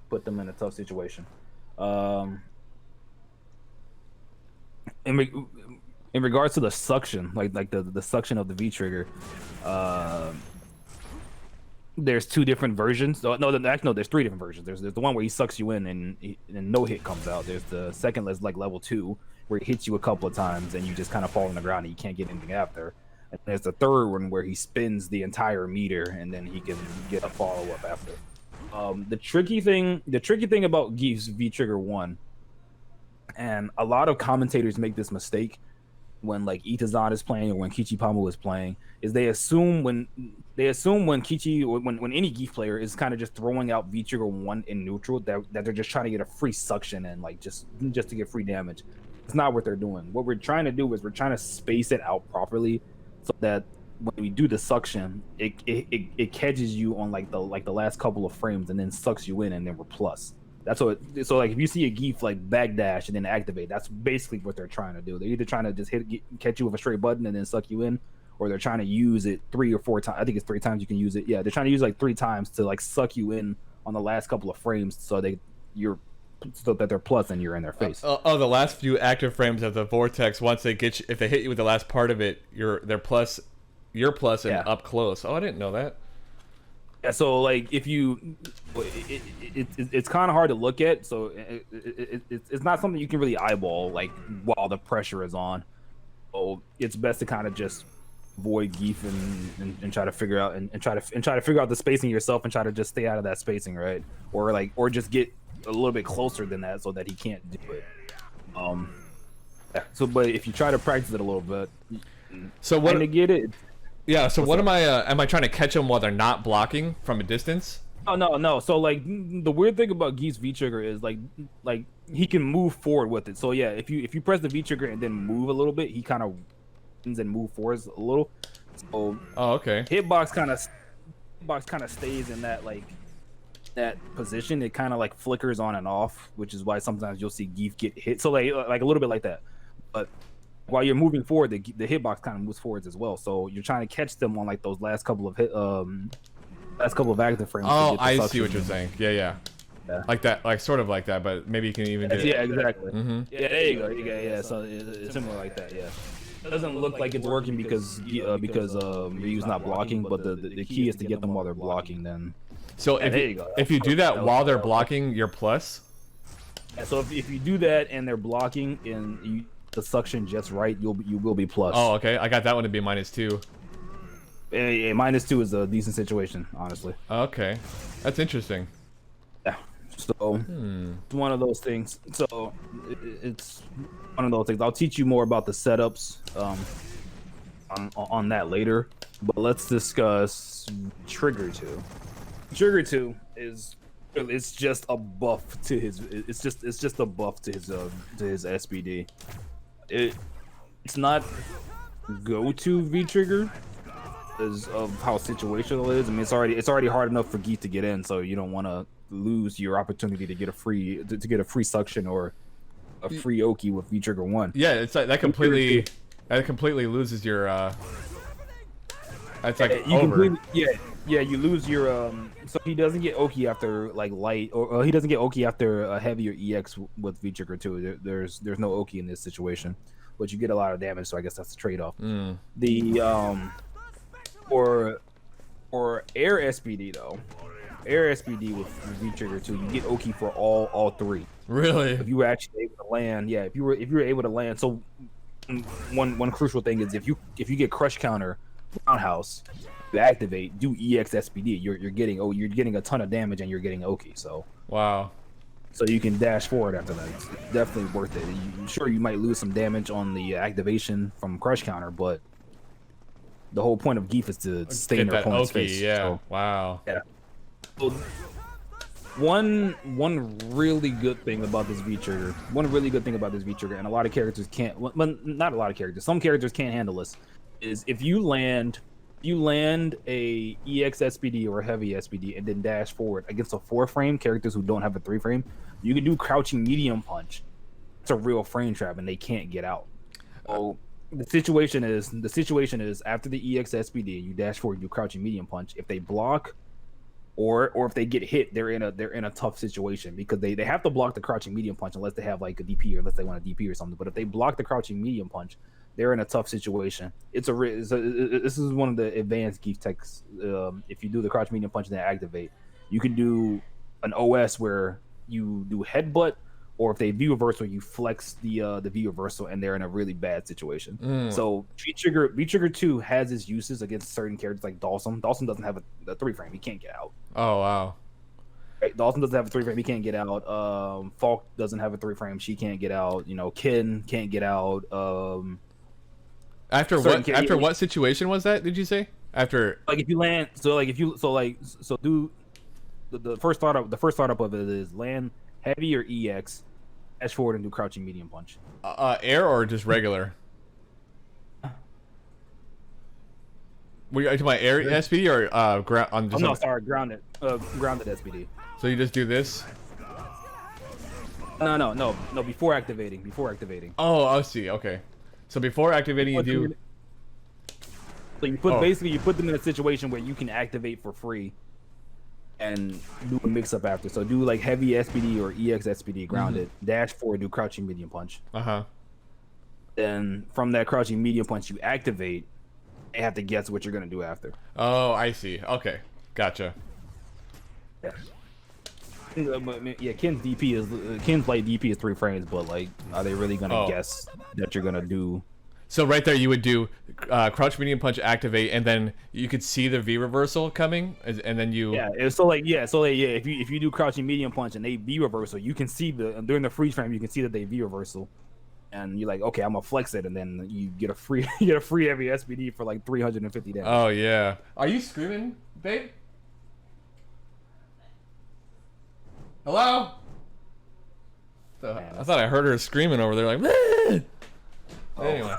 put them in a tough situation. In regards to the suction, like the suction of the V trigger, there's 2 different versions. No, there's 3 different versions. There's the one where he sucks you in and no hit comes out. There's the second that's like level 2 where he hits you a couple of times and you just kind of fall on the ground and you can't get anything after. And there's the third one where he spins the entire meter and then he can get a follow up after. The tricky thing about Gief's V trigger 1, and a lot of commentators make this mistake when like Itazan is playing or when Kichipamu is playing, is they assume when Kichi or when any Gief player is kind of just throwing out V trigger 1 in neutral that they're just trying to get a free suction and like just to get free damage. It's not what they're doing. What we're trying to do is we're trying to space it out properly so that when we do the suction, it catches you on like the last couple of frames and then sucks you in and then we're plus. That's what. So like if you see a Gief like backdash and then activate, that's basically what they're trying to do. They're either trying to just catch you with a straight button and then suck you in, or they're trying to use it 3 or 4 times. I think it's 3 times you can use it. Yeah, they're trying to use like 3 times to like suck you in on the last couple of frames so that they're plus and you're in their face. The last few active frames of the vortex, once they get you, if they hit you with the last part of it, you're plus and up close. Oh, I didn't know that. Yeah, so like if you, it's kind of hard to look at. So it's not something you can really eyeball like while the pressure is on. So it's best to kind of just avoid Gief and try to figure out and try to figure out the spacing yourself and try to just stay out of that spacing, right? Or just get a little bit closer than that so that he can't do it. So but if you try to practice it a little bit, so what to get it. Yeah, so what am I trying to catch them while they're not blocking from a distance? Oh no. So like the weird thing about Gief's V trigger is like he can move forward with it. So yeah, if you press the V trigger and then move a little bit, he kind of and move forwards a little. So okay. Hitbox kind of stays in that position. It kind of like flickers on and off, which is why sometimes you'll see Gief get hit. So like a little bit like that, but while you're moving forward, the hitbox kind of moves forwards as well. So you're trying to catch them on like those last couple of active frames. Oh, I see what you're saying. Yeah. Like that, like sort of like that, but maybe you can even do it. Yeah, exactly. Mm-hmm. Yeah, there you go. Yeah, so it's similar like that. Yeah, it doesn't look like it's working because Ryu's not blocking, but the key is to get them while they're blocking. Then so if you do that while they're blocking, you're plus. So if you do that and they're blocking and the suction just right, you will be plus. Oh, okay. I got that one to be -2. A -2 is a decent situation, honestly. Okay, that's interesting. Yeah. So it's one of those things. So it's one of those things. I'll teach you more about the setups on that later. But let's discuss Trigger 2. Trigger 2 is it's just a buff to his. It's just a buff to his SBD. It's not go-to V trigger because of how situational it is. I mean, it's already hard enough for Gief to get in, so you don't want to lose your opportunity to get a free suction or a free Oki with V trigger 1. Yeah, it's like that completely loses your. That's like over. You lose your so he doesn't get Oki after like light or he doesn't get Oki after a heavier EX with V trigger 2. There's no Oki in this situation, but you get a lot of damage, so I guess that's the trade-off. The or air SBD though. Air SBD with V trigger 2, you get Oki for all 3. Really? If you were actually able to land, yeah, if you were able to land. So one crucial thing is if you get crush counter roundhouse, you activate, do EX SBD, you're getting a ton of damage and you're getting Oki. So wow. So you can dash forward after that. It's definitely worth it. Sure, you might lose some damage on the activation from crush counter, but the whole point of Gief is to stay in your opponent's Oki, face. yeah. So, wow. Yeah. So, one really good thing about this V trigger, and a lot of characters can't. Well, not a lot of characters. Some characters can't handle this. Is if you land a EX SBD or a heavy SBD and then dash forward against a 4-frame, characters who don't have a 3-frame, you can do crouching medium punch. It's a real frame trap and they can't get out. So the situation is after the EX SBD, you dash forward, you crouching medium punch. If they block or if they get hit, they're in a tough situation because they have to block the crouching medium punch unless they have like a DP or unless they want a DP or something. But if they block the crouching medium punch, they're in a tough situation. This is one of the advanced Gief techs. If you do the crouch medium punch and then activate, you can do an OS where you do headbutt, or if they V reversal, you flex the V reversal, and they're in a really bad situation. So V trigger 2 has its uses against certain characters like Dawson. Dawson doesn't have a 3-frame; he can't get out. Oh wow. Right, Dawson doesn't have a 3-frame; he can't get out. Falk doesn't have a 3-frame; she can't get out. You know, Ken can't get out. After what situation was that? Did you say? After like if you land, do the first startup of it is land heavy or EX, dash forward and do crouching medium punch. Air or just regular? Were you talking about air SBD or ground? Grounded SBD. So you just do this? No. Before activating. Oh, I see. Okay. So before activating, you do. So you put them in a situation where you can activate for free, and do a mix up after. So do like heavy SBD or EX SBD grounded, dash forward, do crouching medium punch. Then from that crouching medium punch, you activate. They have to guess what you're gonna do after. Oh, I see. Okay, gotcha. Yeah. Yeah, Ken's light DP is 3 frames, but like, are they really gonna guess that you're gonna do? So right there, you would do crouch medium punch, activate, and then you could see the V reversal coming, and then you. If you do crouching medium punch and they V reversal, you can see during the freeze frame, you can see that they V reversal, and you're like, okay, I'm gonna flex it, and then you get a free heavy SBD for like 350 damage. Oh yeah. Are you screaming, babe? Hello? I thought I heard her screaming over there, like. Wah! Anyway.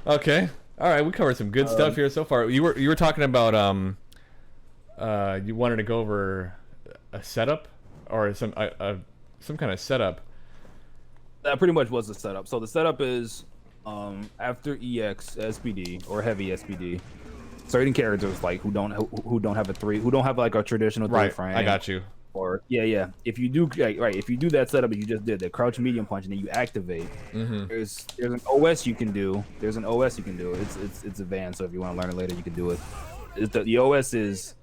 Okay. All right. We covered some good stuff here so far. You were talking about you wanted to go over a setup or some kind of setup. That pretty much was the setup. So the setup is after EX SBD or heavy SBD, certain characters like who don't have like a traditional 3-frame. I got you. Or if you do if you do that setup that you just did, the crouch medium punch, and then you activate, there's an OS you can do. It's advanced, so if you want to learn it later, you can do it. The OS is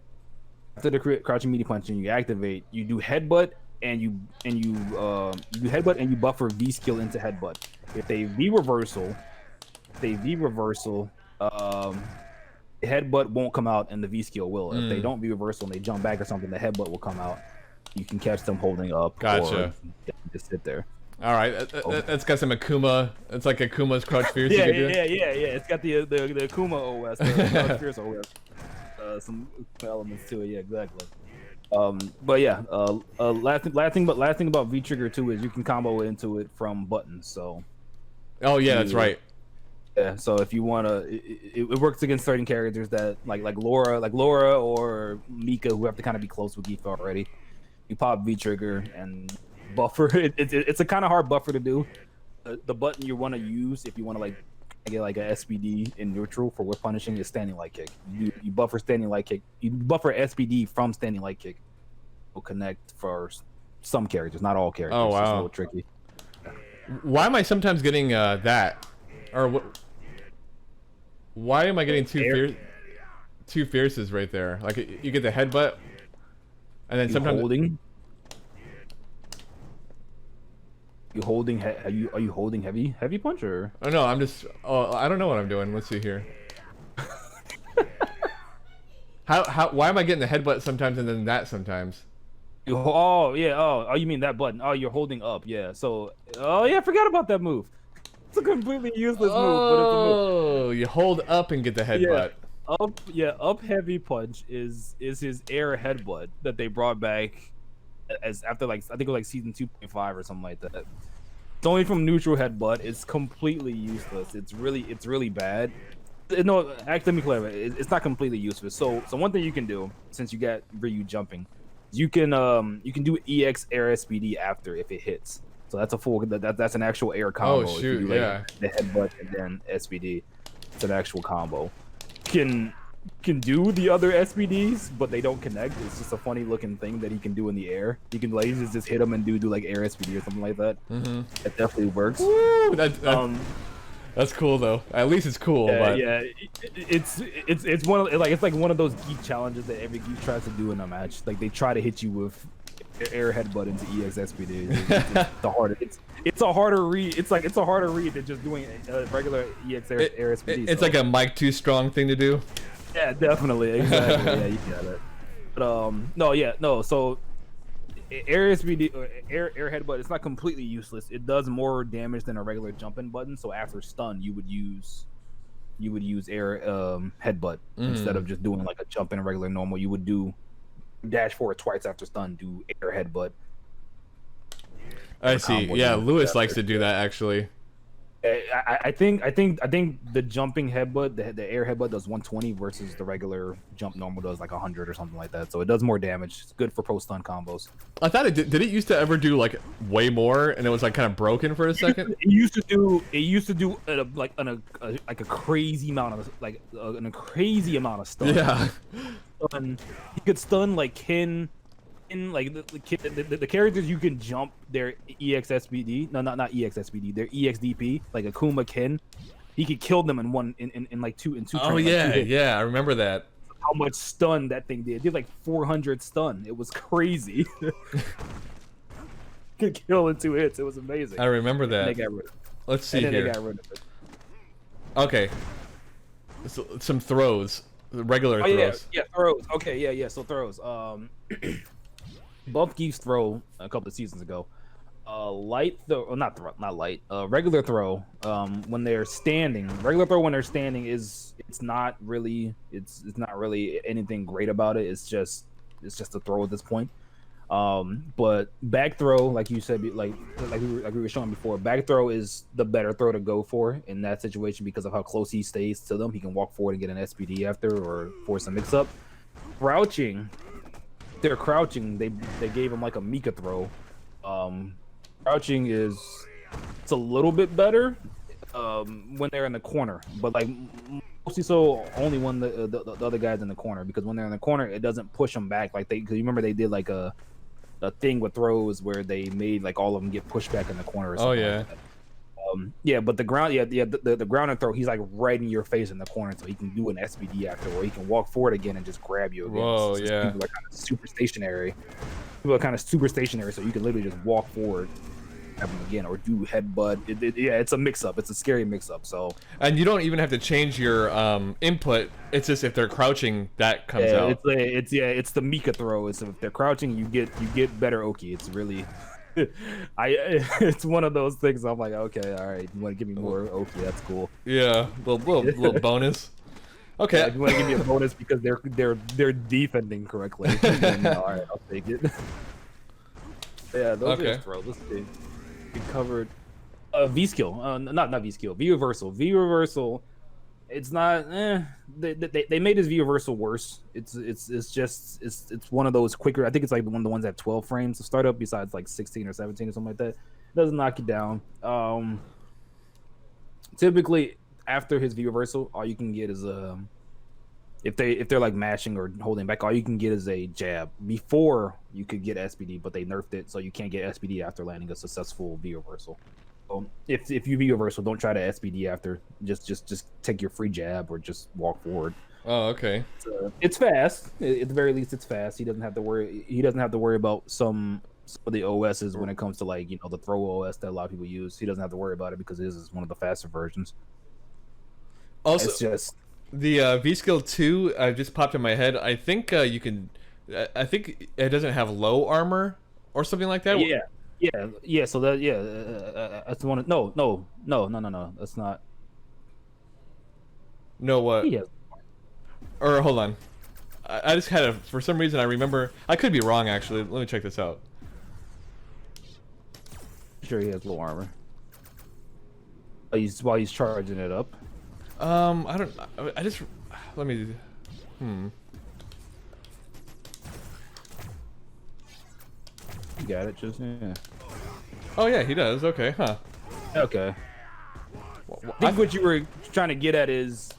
after the crouching medium punch and you activate, you do headbutt you headbutt and you buffer V skill into headbutt. If they V reversal, headbutt won't come out and the V skill will. If they don't V reversal and they jump back or something, the headbutt will come out. You can catch them holding up. Gotcha. Or just sit there. All right, that's got some Akuma. It's like Akuma's Crouch Fierce. Yeah. It's got the Akuma OS, the Crouch Fierce OS. Some elements to it. Yeah, exactly. But yeah, last thing about V Trigger too is you can combo into it from buttons. So. Oh yeah, that's right. Yeah, so if you wanna, it works against certain characters that like Laura or Mika, who have to kind of be close with Gief already. You pop V Trigger and buffer. It's a kind of hard buffer to do. The button you want to use if you want to like get like a SPD in neutral for whip punishing is standing light kick. You buffer standing light kick. You buffer SPD from standing light kick. Will connect for some characters, not all characters. Oh wow, it's a little tricky. Why am I sometimes getting that, or what? Why am I getting two fierces right there? Like you get the headbutt, and then sometimes holding. Are you holding heavy punch or? Oh no, I'm just. Oh, I don't know what I'm doing. Let's see here. Why am I getting the headbutt sometimes and then that sometimes? Oh yeah. Oh, you mean that button? Oh, you're holding up. Yeah. So. Oh yeah, I forgot about that move. It's a completely useless move, but it's a move. Oh, you hold up and get the headbutt. Up heavy punch is his air headbutt that they brought back as after like I think it was like season 2.5 or something like that. It's only from neutral headbutt. It's completely useless. It's really bad. No, actually, let me clarify. It's not completely useless. So one thing you can do since you got Ryu jumping, you can do EX air SPD after if it hits. So that's a full. That's an actual air combo. Oh shoot! If you do, like, yeah. The headbutt and then SPD. It's an actual combo. Can do the other SPDs, but they don't connect. It's just a funny looking thing that he can do in the air. You can like just hit him and do like air SPD or something like that. It definitely works. Woo! That's cool though. At least it's cool. Yeah, but... yeah. It's one of it's like one of those geek challenges that every geek tries to do in a match. Like they try to hit you with air headbutt into EX SPD. It's a harder read. It's a harder read than just doing a regular EX air SPD. It's like a Mike Too Strong thing to do. Yeah, definitely. Exactly. Yeah, you got it. But no. So air SPD or air headbutt, it's not completely useless. It does more damage than a regular jumping button. So after stun, you would use air headbutt instead of just doing like a jump in a regular normal. You would do dash forward twice after stun, do air headbutt. I see. Yeah, Lewis likes to do that actually. I think the jumping headbutt, the air headbutt does 120 versus the regular jump normal does like 100 or something like that. So it does more damage. It's good for pro stun combos. I thought it did it used to ever do like way more, and it was like kind of broken for a second. It used to do like a crazy amount of a crazy amount of stun. Yeah. You could stun like Ken. Like the characters you can jump their EXSPD, not EXSPD, their EXDP, like Akuma Ken, he could kill them in two Oh yeah, I remember that. How much stun that thing did? It did like 400 stun. It was crazy. Could kill in 2 hits. It was amazing. I remember that. They got rid of it. Let's see and then here. They got rid of it. Okay. So, some throws, regular throws. Yeah, throws. Okay, yeah. So throws. Buff Gief's throw a couple of seasons ago. Light throw, not light. Regular throw. When they're standing, regular throw when they're standing it's not really anything great about it. It's just a throw at this point. But back throw, like you said, like we were showing before, back throw is the better throw to go for in that situation because of how close he stays to them. He can walk forward and get an SPD after or force a mix up. Crouching. They're crouching. They gave him like a Mika throw. Crouching it's a little bit better when they're in the corner, but like mostly so only when the other guy's in the corner, because when they're in the corner it doesn't push them back like because you remember they did like a thing with throws where they made like all of them get pushed back in the corner or something. Oh yeah. Like that. Yeah, but the ground, the ground and throw, he's like right in your face in the corner, so he can do an SBD after, or he can walk forward again and just grab you again. Whoa, so yeah. people are kind of super stationary. People are kind of super stationary, so you can literally just walk forward, grab him again, or do headbutt. Yeah, it's a mix-up. It's a scary mix-up. So. And you don't even have to change your input. It's just if they're crouching, that comes out. It's the Mika throw. It's if they're crouching, you get better Oki. It's really. It's one of those things. I'm like, okay, all right. You want to give me more Oki? That's cool. Yeah, little bonus. Okay. Yeah, if you want to give me a bonus because they're defending correctly, then, all right, I'll take it. Yeah, those are just throws. Let's see. We covered V skill. Not V skill. V reversal. V reversal. It's not. They made his V reversal worse. It's one of those quicker. I think it's like one of the ones that have 12 frames to start up. Besides like 16 or 17 or something like that, it doesn't knock you down. Typically after his V reversal, all you can get is if they're like mashing or holding back, all you can get is a jab. Before you could get SBD, but they nerfed it, so you can't get SBD after landing a successful V reversal. If you V reversal, don't try to SBD after. Just take your free jab or just walk forward. Oh, okay. It's fast. At the very least, it's fast. He doesn't have to worry about some of the OSs when it comes to like the throw OS that a lot of people use. He doesn't have to worry about it because his is one of the faster versions. Also, it's just the V skill 2 just popped in my head. I think you can. I think it doesn't have low armor or something like that. Yeah. So that that's the one. No. That's not. No, what? Yeah. Or hold on. I just had for some reason I remember. I could be wrong actually. Let me check this out. Sure, he has low armor. While he's charging it up. I don't. I just. Let me. You got it, just yeah. Oh yeah, he does. Okay, huh? Okay. I think what you were trying to get at is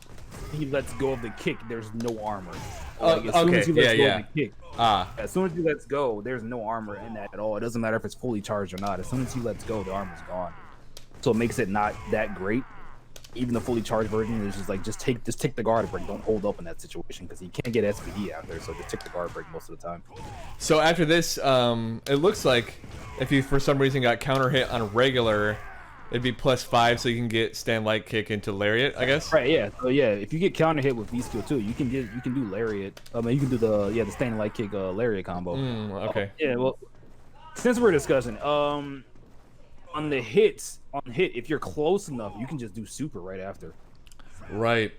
he lets go of the kick. There's no armor. Like, as soon as he lets go of the kick, as soon as he lets go, there's no armor in that at all. It doesn't matter if it's fully charged or not. As soon as he lets go, the armor's gone. So it makes it not that great. Even the fully charged version is just like just take the guard break. Don't hold up in that situation because he can't get SPD out there. So just take the guard break most of the time. So after this, it looks like if you for some reason got counter hit on regular, it'd be +5, so you can get stand light kick into lariat, I guess. Right. Yeah. So yeah, if you get counter hit with V skill too, you can do lariat. I mean, you can do the stand light kick lariat combo. Okay. Yeah. Well, since we're discussing, on hit, if you're close enough, you can just do super right after. Right.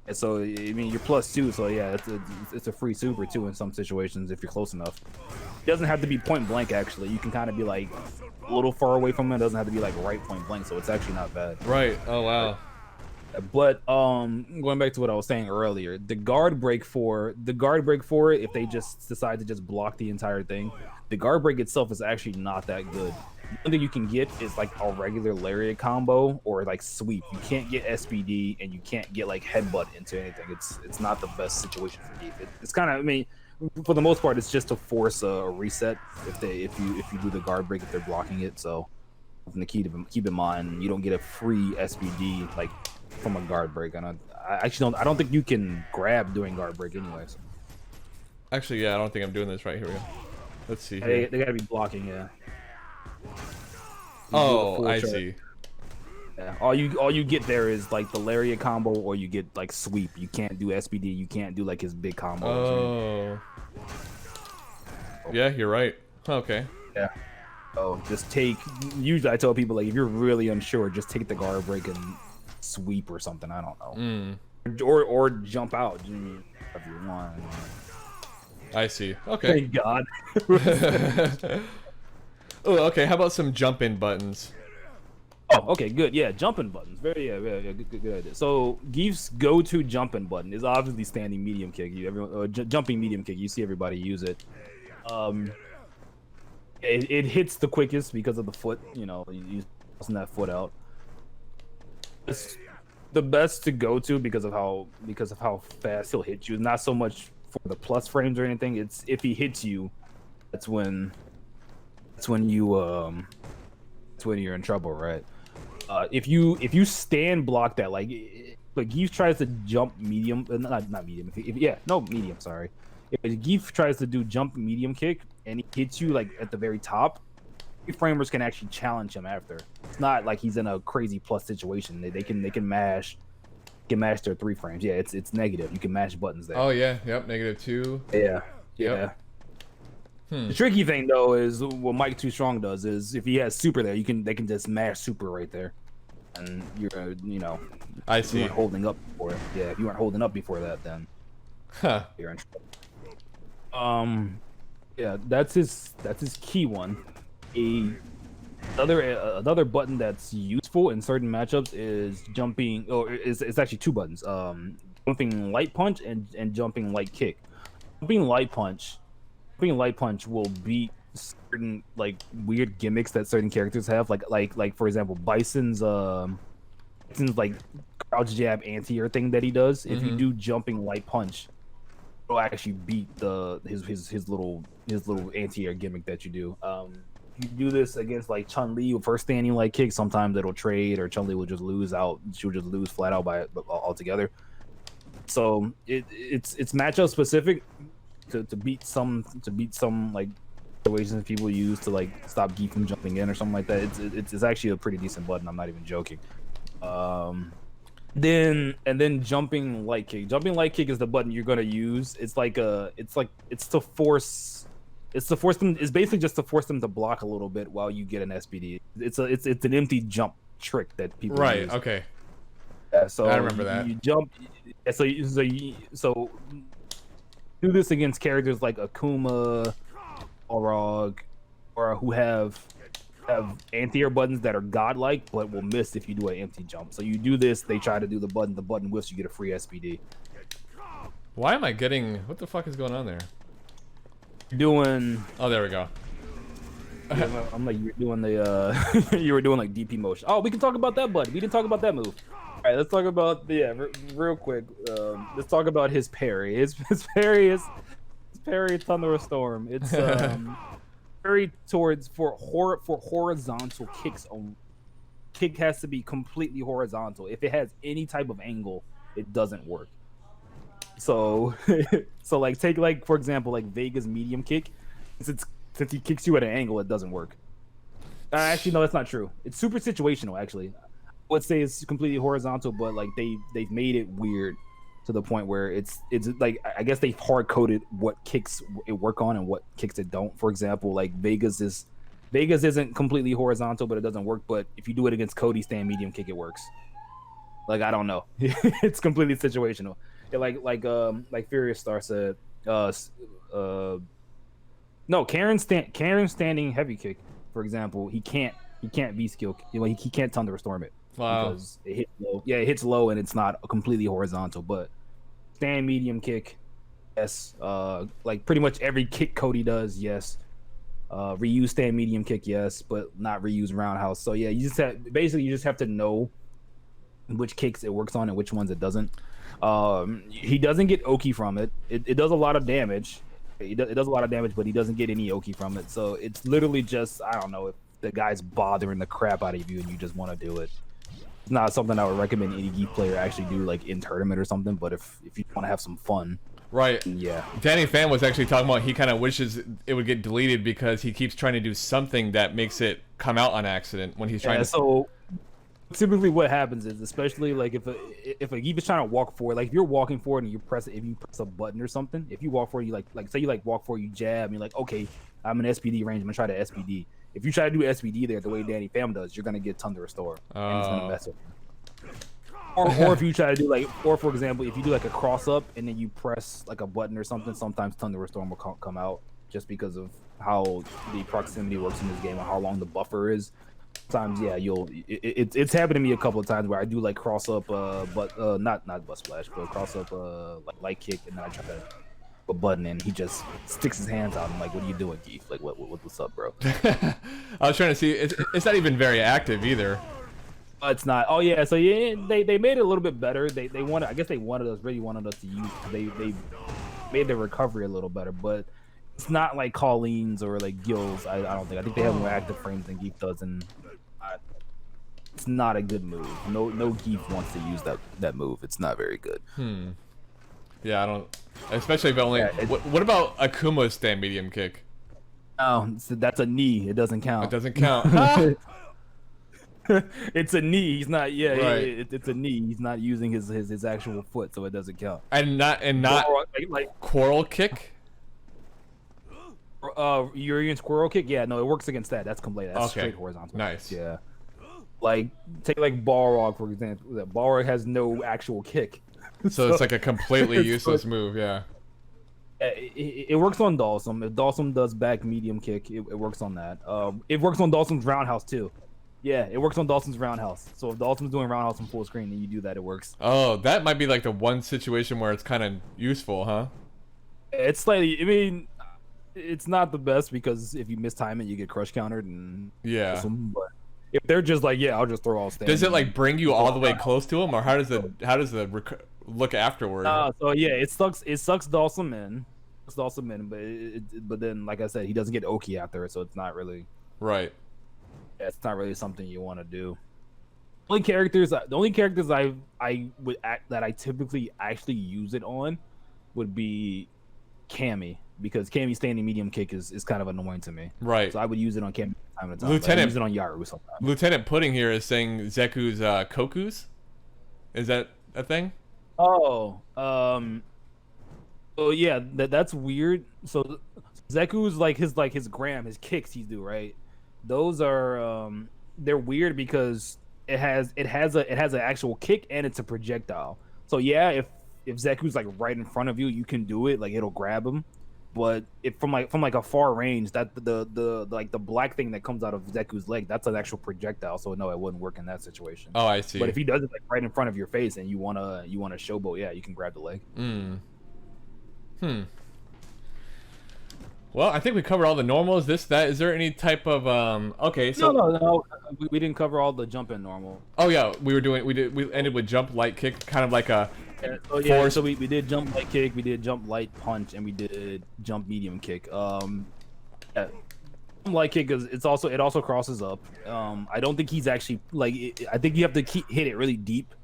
And so I mean, you're +2, so yeah, it's a free super too in some situations if you're close enough. It doesn't have to be point blank. Actually, you can kind of be like a little far away from it. It doesn't have to be like right point blank, so it's actually not bad. Right. Oh wow. But going back to what I was saying earlier, the guard break for it, if they just decide to just block the entire thing, the guard break itself is actually not that good. The only thing you can get is like a regular lariat combo or like sweep. You can't get SPD and you can't get like headbutt into anything. It's not the best situation for Gief. It's kind of, I mean, for the most part, it's just to force a reset if you do the guard break if they're blocking it. So something to keep in mind, you don't get a free SPD like from a guard break. And I don't think you can grab doing guard break anyways. Actually, yeah, I don't think I'm doing this right. Here we go. Let's see. Here. They gotta be blocking, yeah. Oh, I see. Yeah, all you get there is like the lariat combo, or you get like sweep. You can't do SPD. You can't do like his big combo. Oh. Yeah, you're right. Okay. Yeah. Oh, just take. Usually, I tell people like if you're really unsure, just take the guard break and sweep or something. I don't know. Or jump out. If you want. I see. Okay. Thank God. Oh, okay. How about some jump-in buttons? Oh, okay, good. Yeah, jumping buttons. Very good idea. So Gief's go-to jumping button is obviously standing medium kick. Jumping medium kick. You see everybody use it. It hits the quickest because of the foot. You know, you using that foot out. It's the best to go to because of how fast he'll hit you. Not so much for the plus frames or anything. It's if he hits you, that's when you're in trouble, right? If you stand block that, like Gief tries to jump medium, not medium. Medium. Sorry. If Gief tries to do jump medium kick and he hits you like at the very top, framers can actually challenge him after. It's not like he's in a crazy plus situation. They can mash their 3 frames. Yeah, it's negative. You can mash buttons there. Oh yeah, yep, -2. Yeah. Yep. The tricky thing though is what Mike Too Strong does is if he has super there, they can just mash super right there, and you're I see. You weren't holding up before it. Yeah, if you weren't holding up before that, then you're in trouble. Yeah, that's his key one. Another button that's useful in certain matchups is jumping. Oh, it's actually 2 buttons. Jumping light punch and jumping light kick. Jumping light punch will beat certain like weird gimmicks that certain characters have. Like for example, Bison's like crouch jab anti-air thing that he does. If you do jumping light punch, it'll actually beat his little anti-air gimmick that you do. If you do this against like Chun-Li with her standing light kick, sometimes it'll trade or Chun-Li will just lose out. She'll just lose flat out by altogether. So it's matchup specific to beat some like situations people use to like stop Gief from jumping in or something like that. It's actually a pretty decent button. I'm not even joking. Then jumping light kick. Jumping light kick is the button you're gonna use. It's to force them. It's basically just to force them to block a little bit while you get an SPD. It's an empty jump trick that people use. Okay. Yeah, so I remember that. You jump. So do this against characters like Akuma, Orog, or who have anti-air buttons that are godlike but will miss if you do an empty jump. So you do this, they try to do the button whiffs, you get a free SPD. Why am I getting... What the fuck is going on there? You're doing... Oh, there we go. I'm like, you're doing the... you were doing like DP motion. Oh, we can talk about that button. We didn't talk about that move. All right, let's talk about... Yeah, real quick. Let's talk about his parry. His parry is... His parry Thunderstorm. It's... Parry towards for horizontal kicks only. Kick has to be completely horizontal. If it has any type of angle, it doesn't work. So like take like for example like Vega's medium kick. Since he kicks you at an angle, it doesn't work. Actually, no, that's not true. It's super situational. Actually, I would say it's completely horizontal, but like they've made it weird to the point where it's like I guess they've hard coded what kicks it work on and what kicks it don't. For example, like Vegas isn't completely horizontal, but it doesn't work. But if you do it against Cody stand medium kick, it works. Like I don't know, it's completely situational. Yeah, like Furious Star said, no, Karen standing heavy kick, for example, he can't V skill, he can't Thunderstorm it. Wow. Because it hits low. Yeah, it hits low and it's not completely horizontal, but stand medium kick, yes. Like pretty much every kick Cody does, yes. Reuse stand medium kick, yes, but not reuse roundhouse. So yeah, you just have to know which kicks it works on and which ones it doesn't. He doesn't get Oki from it. It does a lot of damage. It does a lot of damage, but he doesn't get any Oki from it. So it's literally just, I don't know, if the guy's bothering the crap out of you and you just want to do it. It's not something I would recommend any Gief player actually do like in tournament or something, but if you want to have some fun. Right. Yeah. Danny Fan was actually talking about he kind of wishes it would get deleted because he keeps trying to do something that makes it come out on accident when he's trying to... So typically what happens is, especially like if a Gief is trying to walk forward, like if you're walking forward and you press a button or something, if you walk forward, you like say you like walk forward, you jab, and you're like, okay, I'm in SPD range, I'm gonna try to SPD. If you try to do SPD there the way Danny Pham does, you're gonna get Thunder Restore, and it's gonna mess with you. Or if you try to do like, or for example, if you do like a cross up and then you press like a button or something, sometimes Thunder Restore will come out just because of how the proximity works in this game and how long the buffer is. Sometimes, yeah, it's happened to me a couple of times where I do like cross up, but not butt splash, but cross up like light kick, and then I try to a button and he just sticks his hands out. I'm like, what are you doing, Gief? Like, what's up, bro? I was trying to see. It's not even very active either. It's not. Oh yeah. So yeah, they made it a little bit better. They wanted. I guess they really wanted us to use. They made the recovery a little better, but it's not like Colleen's or like Gil's. I don't think. I think they have more active frames than Gief does, and it's not a good move. No Gief wants to use that move. It's not very good. Yeah, I don't. Especially if only. What about Akuma's stand medium kick? Oh, so that's a knee. It doesn't count. It doesn't count. It's a knee. He's not. Yeah, Right. it's a knee. He's not using his actual foot, so it doesn't count. And not like quarrel kick. Urian squirrel kick. Yeah, no, it works against that. That's complete. That's Okay. straight horizontal. Nice. Yeah. Like take like Balrog for example. That Balrog has no actual kick. So it's like a completely useless move. Yeah. It works on Dalsum. If Dalsum does back medium kick, it works on that. It works on Dalsum's roundhouse too. Yeah, it works on Dalsum's roundhouse. So if Dalsum's doing roundhouse on full screen and you do that, it works. Oh, that might be like the one situation where it's kind of useful, huh? It's slightly. I mean, it's not the best because if you miss time it, you get crush countered and Yeah. But if they're just like, yeah, I'll just throw all stand. Does it like bring you all the way close to him, or how does the look afterward? So yeah, it sucks Dalsum in. It's Dalsum in, but then like I said, he doesn't get Oki after it, so it's not really. Right. Yeah, it's not really something you want to do. The only characters I would act that I typically actually use it on would be Cammy, because Cammy's standing medium kick is kind of annoying to me. Right. So I would use it on Cammy time to time. Lieutenant, I use it on Yaru sometimes. Lieutenant Pudding here is saying Zeku's Koku's. Is that a thing? Oh, oh yeah, that's weird. So Zeku's like his gram, his kicks he do, right? Those are they're weird because it has an actual kick and it's a projectile. So yeah, if Zeku's like right in front of you, you can do it, like it'll grab him. But if from like a far range, that the like the black thing that comes out of Zeku's leg, that's an actual projectile. So no, it wouldn't work in that situation. Oh, I see. But if he does it like right in front of your face and you wanna showboat, yeah, you can grab the leg. Well, I think we covered all the normals. Is there any type of okay, so No. We didn't cover all the jump in normal. Oh yeah, we ended with jump light kick, kind of like a So we did jump light kick, we did jump light punch, and we did jump medium kick. Yeah. Light kick it also crosses up. I don't think he's actually I think you have to hit it really deep.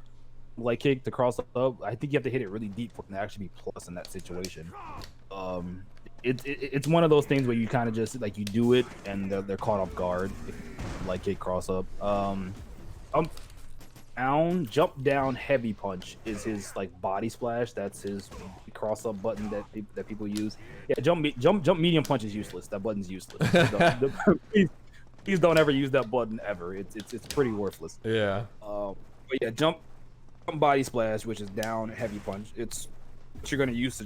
Light kick to cross up. I think you have to hit it really deep for it to actually be plus in that situation. It's one of those things where you kind of just like you do it and they're caught off guard. Light kick cross up. Jump down heavy punch is his like body splash. That's his cross up button that people use. Yeah, jump medium punch is useless. That button's useless. Please don't ever use that button ever. It's pretty worthless. Yeah. But yeah, jump body splash, which is down heavy punch. It's what you're gonna use to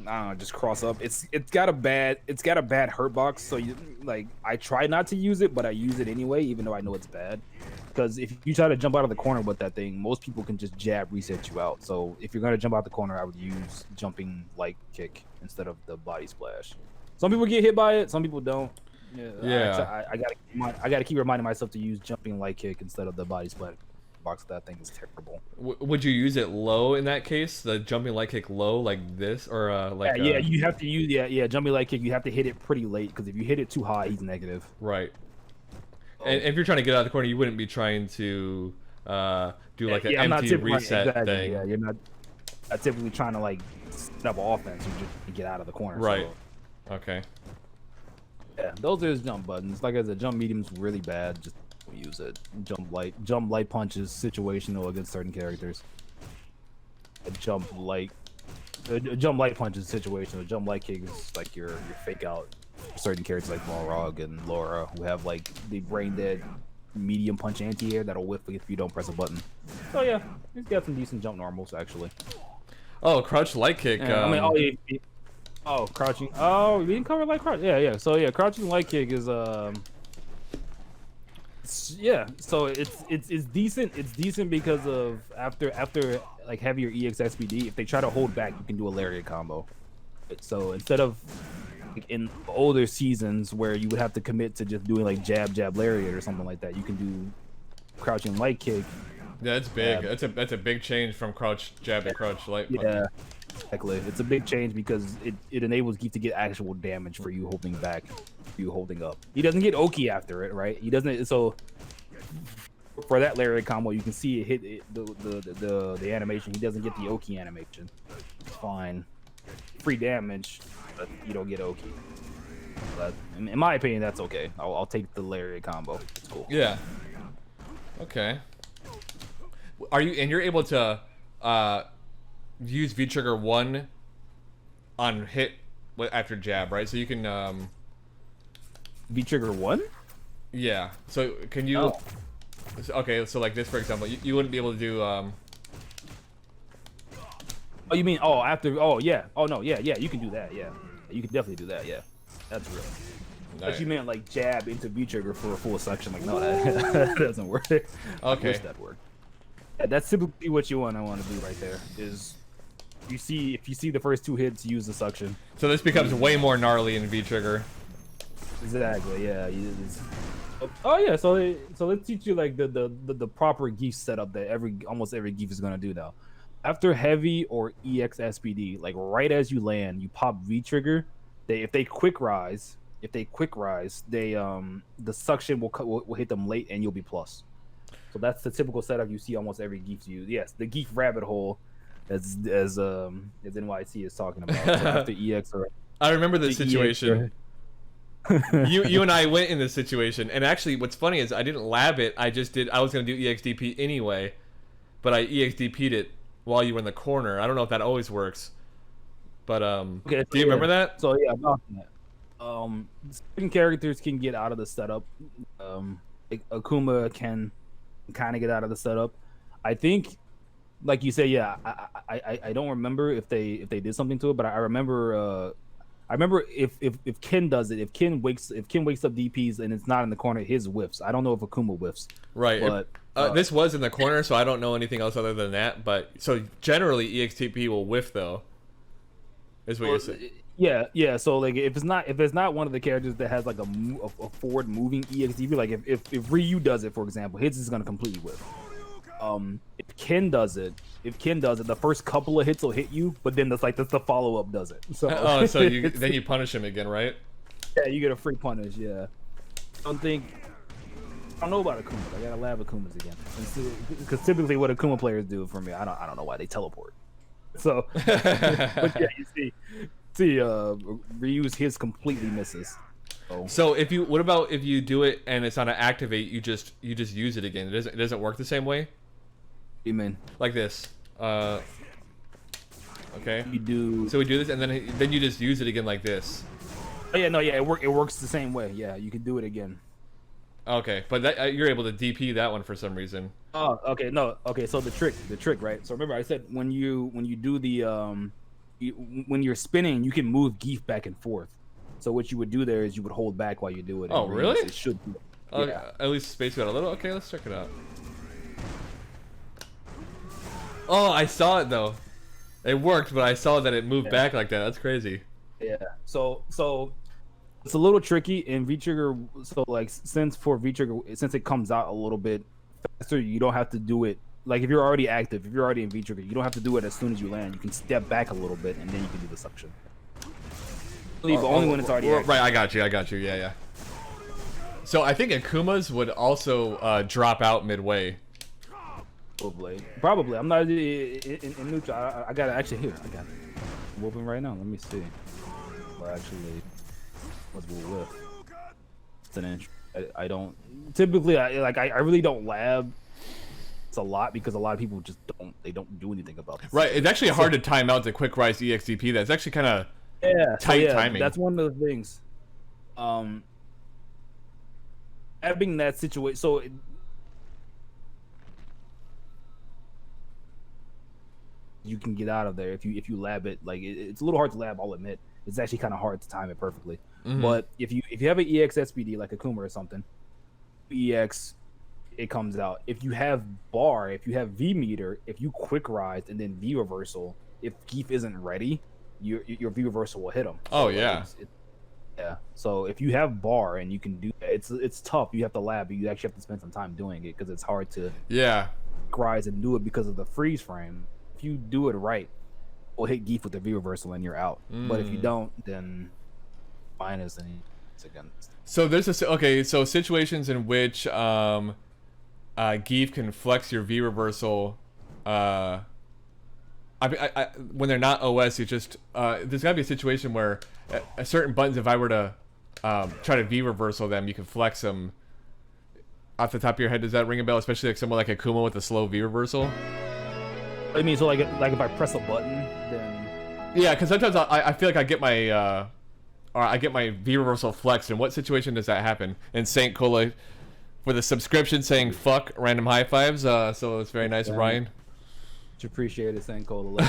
I don't know, just cross up. It's got a bad hurt box, so I try not to use it, but I use it anyway, even though I know it's bad. Because if you try to jump out of the corner with that thing, most people can just jab reset you out. So if you're gonna jump out the corner, I would use jumping light kick instead of the body splash. Some people get hit by it, some people don't. Yeah. I gotta keep reminding myself to use jumping light kick instead of the body splash. Box that thing is terrible. Would you use it low in that case? The jumping light kick low like this, or you have to use jumping light kick. You have to hit it pretty late because if you hit it too high, he's negative. Right. And if you're trying to get out of the corner, you wouldn't be trying to do like an empty reset thing. Yeah, you're not typically trying to like set up offense. You just get out of the corner. Right. So. Okay. Yeah, those are his jump buttons. Like I said, jump medium's really bad. Just use it. Jump light punch is situational against certain characters. A jump light punch is situational. Jump light kick is like your fake out for certain characters like Balrog and Laura, who have like the brain dead medium punch anti-air that'll whiff if you don't press a button. So yeah, he's got some decent jump normals actually. Oh, crouch light kick. Crouching. Oh, we didn't cover light crouch. Yeah. So yeah, crouching light kick is so it's decent. It's decent because of after like heavier EXSPD, if they try to hold back, you can do a lariat combo. So instead of like in older seasons where you would have to commit to just doing like jab lariat or something like that, you can do crouching light kick. Yeah, that's big. That's a big change from crouch jab to crouch light. Yeah, exactly. It's a big change because it enables Gief to get actual damage for you holding back, you holding up. He doesn't get Oki after it, right? He doesn't. So for that lariat combo, you can see it hit the animation. He doesn't get the Oki animation. It's fine. Free damage, but you don't get Oki. But in my opinion, that's okay. I'll take the lariat combo. It's cool. Yeah. Okay. Are you and you're able to use V trigger 1 on hit after jab, right? So you can V trigger 1? Yeah. So can you? Oh. Okay. So like this, for example, you wouldn't be able to do. Oh, you mean after? Oh yeah. Oh no. Yeah. You can do that. Yeah. You can definitely do that. Yeah. That's real. But you meant like jab into V trigger for a full section. Like no, that doesn't work. Okay. I wish that worked. Yeah, that's typically what you want to do right there. Is if you see the first 2 hits, use the suction. So this becomes way more gnarly in V trigger. Exactly. Yeah. Oh yeah. So let's teach you like the proper Gief setup that almost every Gief is gonna do now. After heavy or EX SPD, like right as you land, you pop V trigger. If they quick rise, the suction will hit them late and you'll be plus. So that's the typical setup you see almost every Gief use. Yes, the Gief rabbit hole, as NYC is talking about. So after EX or I remember this situation. you and I went in this situation, and actually, what's funny is I didn't lab it. I was gonna do EXDP anyway, but I EXDP'd it while you were in the corner. I don't know if that always works, but okay, so do you remember that? So yeah, about that. Certain characters can get out of the setup. Akuma can kind of get out of the setup. I think, like you say, yeah. I don't remember if they did something to it, but I remember. I remember if Ken does it, if Ken wakes up DPs and it's not in the corner, his whiffs. I don't know if Akuma whiffs. Right. But this was in the corner, so I don't know anything else other than that. But so generally, EXTP will whiff though. Is what you're saying. Yeah. So like, if it's not one of the characters that has like a forward moving EXTP, like if Ryu does it, for example, his is gonna completely whiff. If Ken does it, the first couple of hits will hit you, but then the follow up does it. So so then you punish him again, right? Yeah, you get a free punish. Yeah. I don't know about Akuma. I gotta lab Akumas again, because typically what Akuma players do for me, I don't know why they teleport. So, but yeah, you see, Ryu's his completely misses. So what about if you do it and it's on an activate, you just use it again? It doesn't work the same way. What do you mean? Like this. Okay. You do. So we do this, and then you just use it again like this. Oh yeah, no, yeah, it works the same way. Yeah, you can do it again. Okay, but you're able to DP that one for some reason. Oh, okay, no, okay. So the trick, right? So remember, I said when you do the when you're spinning, you can move Gief back and forth. So what you would do there is you would hold back while you do it. Oh, really? It should. Yeah. At least space out a little. Okay, let's check it out. Oh, I saw it though. It worked, but I saw that it moved back like that. That's crazy. Yeah. So it's a little tricky in V trigger. So like since it comes out a little bit faster, you don't have to do it. Like if you're already active, if you're already in V trigger, you don't have to do it as soon as you land. You can step back a little bit and then you can do the suction. Only when it's already active. Right. I got you. Yeah. So I think Akumas would also drop out midway. Probably. I'm not in neutral. I got it actually here. I got it. I'm whooping right now. Let me see. Or actually, what's with? It's an inch. I don't typically. I really don't lab. It's a lot because a lot of people just don't do anything about this. Right. It's actually hard to time out the quick rise EXDP. That's actually kind of tight timing. That's one of the things. Having that situation, so. You can get out of there if you lab it. Like it's a little hard to lab, I'll admit. It's actually kind of hard to time it perfectly. Mm-hmm. But if you have an EX SPD like Akuma or something, EX, it comes out. If you have bar, if you have V meter, if you quick rise and then V reversal, if Gief isn't ready, your V reversal will hit him. Oh yeah. Yeah. So if you have bar and you can do that, it's tough. You have to lab, but you actually have to spend some time doing it because it's hard to rise and do it because of the freeze frame. If you do it right, we'll hit Gief with the V reversal and you're out. But if you don't, then minus and it's against. So there's so situations in which Gief can flex your V reversal. When they're not OS, you just there's gotta be a situation where a certain buttons, if I were to try to V reversal them, you can flex them. Off the top of your head, does that ring a bell? Especially like someone like Akuma with a slow V reversal. I mean, so like if I press a button, then yeah, because sometimes I feel like I get my V reversal flexed. In what situation does that happen? And Saint Cola for the subscription saying fuck random high fives. So it's very nice of Ryan. Much appreciated, Saint Cola.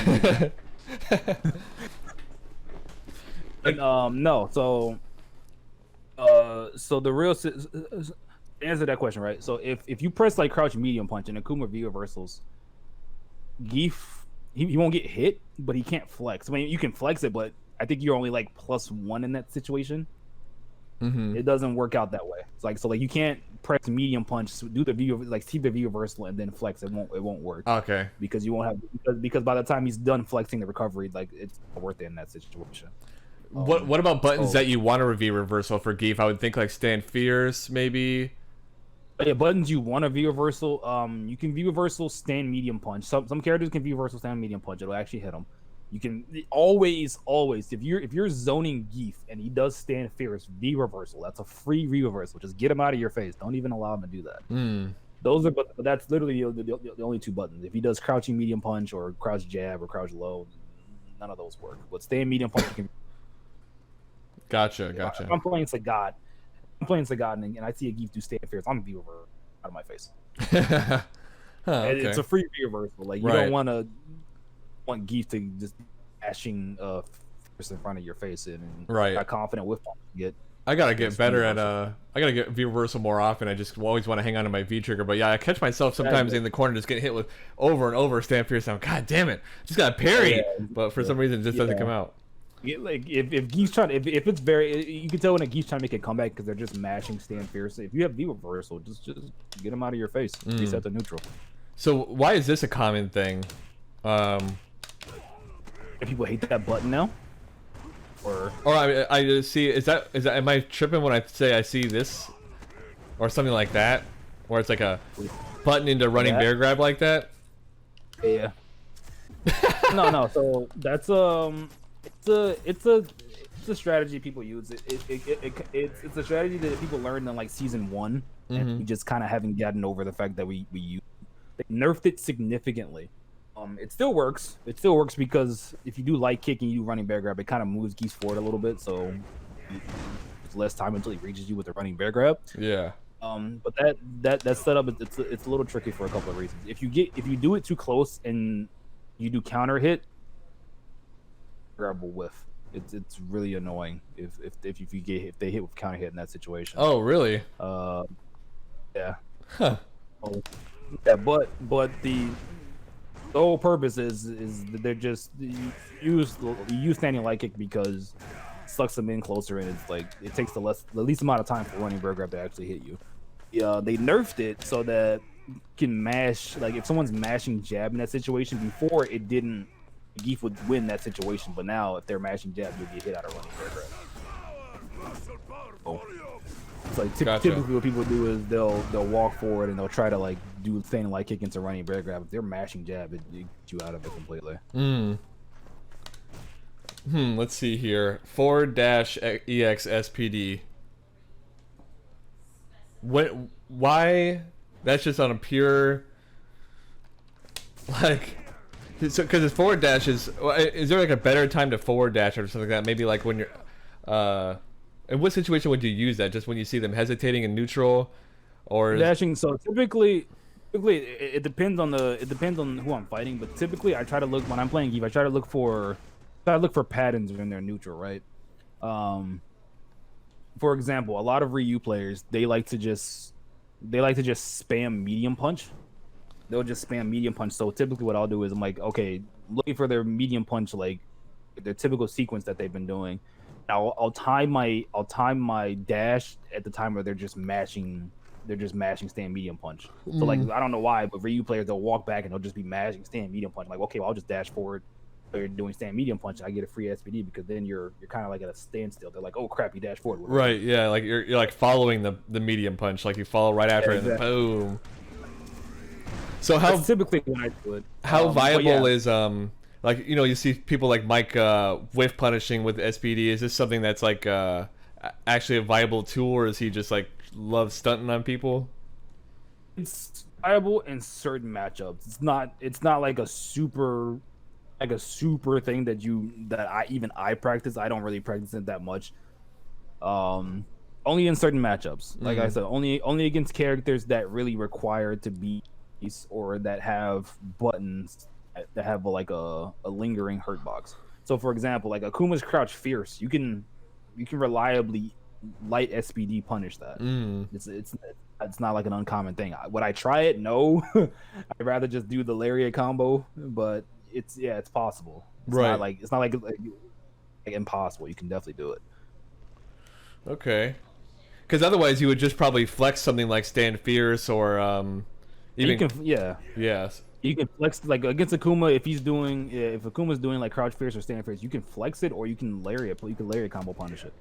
And no, so the real answer that question, right? So if you press like crouch medium punch and Akuma V reversals, Gief he won't get hit, but he can't flex. I mean, you can flex it, but I think you're only like +1 in that situation. It doesn't work out that way. It's like so like you can't press medium punch, do the V like see the V reversal and then flex. It won't work. Okay. Because you won't have because by the time he's done flexing the recovery, like it's not worth it in that situation. What about buttons that you want to V reversal for Gief? I would think like stand fierce maybe. Yeah, buttons you want to V reversal. You can V reversal stand medium punch. Some characters can V reversal stand medium punch. It'll actually hit them. You can always if you're zoning Gief and he does stand fierce, V reversal. That's a free V reversal. Just get him out of your face. Don't even allow him to do that. Those are but that's literally the only two buttons. If he does crouching medium punch or crouch jab or crouch low, none of those work. But stand medium punch you can. Gotcha. I'm playing Sagat. And I see a Gief do stand fierce. I'm V reversal out of my face. Okay. It's a free V reversal. Like you don't want Gief to just bashing fierce in front of your face and not confident with get. I gotta get better at I gotta get V reversal more often. I just always want to hang on to my V trigger, but yeah, I catch myself sometimes in the corner just getting hit with over and over stand fierce. I'm God damn it, just got parry, but for some reason it just doesn't come out. Yeah, like if Gief's trying, if it's very, you can tell when a Gief's trying to make a comeback because they're just mashing stand fierce. If you have V reversal, just get them out of your face. Reset the neutral. So why is this a common thing? People hate that button now. Or I see. Is that am I tripping when I say I see this, or something like that, where it's like a button into running bear grab like that? Yeah. No. So that's it's a strategy people use. It's a strategy that people learned in like season 1, and we just kind of haven't gotten over the fact that we use. They nerfed it significantly. It still works. It still works because if you do light kick and you do running bear grab, it kind of moves Gief forward a little bit, so it's less time until he reaches you with a running bear grab. Yeah. But that setup it's a little tricky for a couple of reasons. If you do it too close and you do counter hit, grab will whiff. It's really annoying if they hit with counter hit in that situation. Oh really? Yeah. Huh. Yeah, but the whole purpose is that they're just you use standing light kick because it sucks them in closer and it's like it takes the least amount of time for running bear grab to actually hit you. Yeah, they nerfed it so that you can mash, like if someone's mashing jab in that situation. Before it didn't, Gief would win that situation, but now if they're mashing jab, you'll get hit out of running bear grab. Oh. It's like typically what people do is they'll walk forward and they'll try to like do standing light kick into running bear grab. If they're mashing jab, it gets you out of it completely. Let's see here. /EX SPD. Why? That's just on a pure like. So because it's forward dash is there like a better time to forward dash or something like that? Maybe like when you're in what situation would you use that? Just when you see them hesitating in neutral, or dashing? So typically it depends on who I'm fighting. But typically, I try to look when I'm playing Gief. I try to look for patterns when they're neutral, right? For example, a lot of Ryu players they like to just spam medium punch. They'll just spam medium punch. So typically, what I'll do is I'm like, okay, looking for their medium punch, like their typical sequence that they've been doing. I'll time my dash at the time where they're just mashing stand medium punch. So like I don't know why, but Ryu players they'll walk back and they'll just be mashing stand medium punch. I'm like, okay, well, I'll just dash forward. They're doing stand medium punch and I get a free SPD because then you're kind of like at a standstill. They're like, oh crap, you dash forward. Right, yeah, like you're like following the medium punch, like you follow right after it and boom. So how That's typically when I do it. how viable yeah. is like you see people like Mike whiff punishing with SPD? Is this something that's like actually a viable tool, or is he just like love stunting on people? It's viable in certain matchups. It's not like a super thing that I practice. I don't really practice it that much. Only in certain matchups. Like I said, only against characters that really require to be or that have buttons that have like a lingering hurt box. So for example, like Akuma's Crouch Fierce, you can reliably light SPD punish that. It's not like an uncommon thing. Would I try it? No. I'd rather just do the lariat combo, but it's possible. It's Right. not like impossible. You can definitely do it. Okay. Because otherwise, you would just probably flex something like Stand Fierce or even yes. You can flex like against Akuma if Akuma's doing like Crouch Fierce or Stand Fierce, you can flex it or you can lariat combo punish it.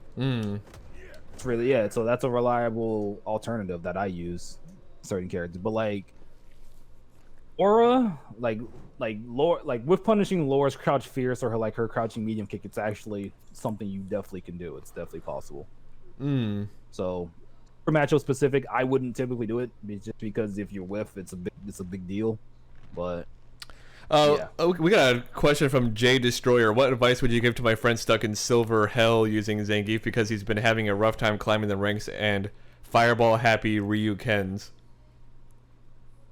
It's really so that's a reliable alternative that I use certain characters. But like Aura, like with punishing Laura's Crouch Fierce or her crouching medium kick, it's actually something you definitely can do. It's definitely possible. So for matchup specific, I wouldn't typically do it just because if you're whiff, it's a big deal. But we got a question from Jay Destroyer. What advice would you give to my friend stuck in silver hell using Zangief because he's been having a rough time climbing the ranks and fireball happy Ryu Kens?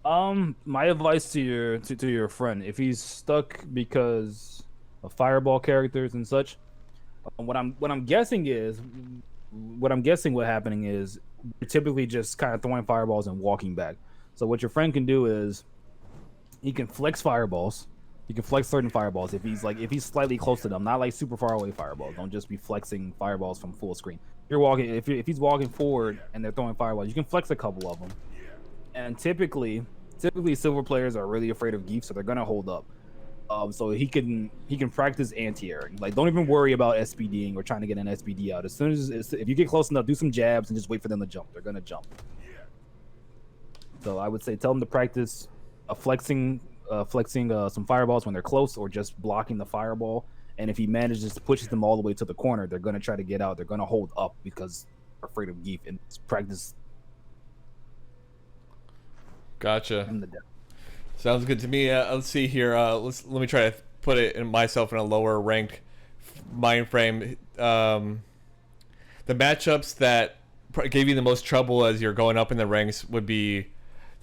My advice to your friend, if he's stuck because of fireball characters and such, what I'm guessing what happening is you're typically just kind of throwing fireballs and walking back. So what your friend can do is he can flex fireballs. He can flex certain fireballs if he's slightly close to them, not like super far away fireballs. Don't just be flexing fireballs from full screen. If he's walking forward and they're throwing fireballs, you can flex a couple of them. And typically silver players are really afraid of Gief, so they're gonna hold up. So he can practice anti-airing. Like, don't even worry about SPDing or trying to get an SPD out. As soon as if you get close enough, do some jabs and just wait for them to jump. They're gonna jump. So I would say tell them to practice flexing some fireballs when they're close, or just blocking the fireball. And if he manages to push them all the way to the corner, they're gonna try to get out. They're gonna hold up because they're afraid of Gief and practice. Gotcha. Sounds good to me. Let's see here. Let me try to put it in myself in a lower rank mind frame. The matchups that gave you the most trouble as you're going up in the ranks would be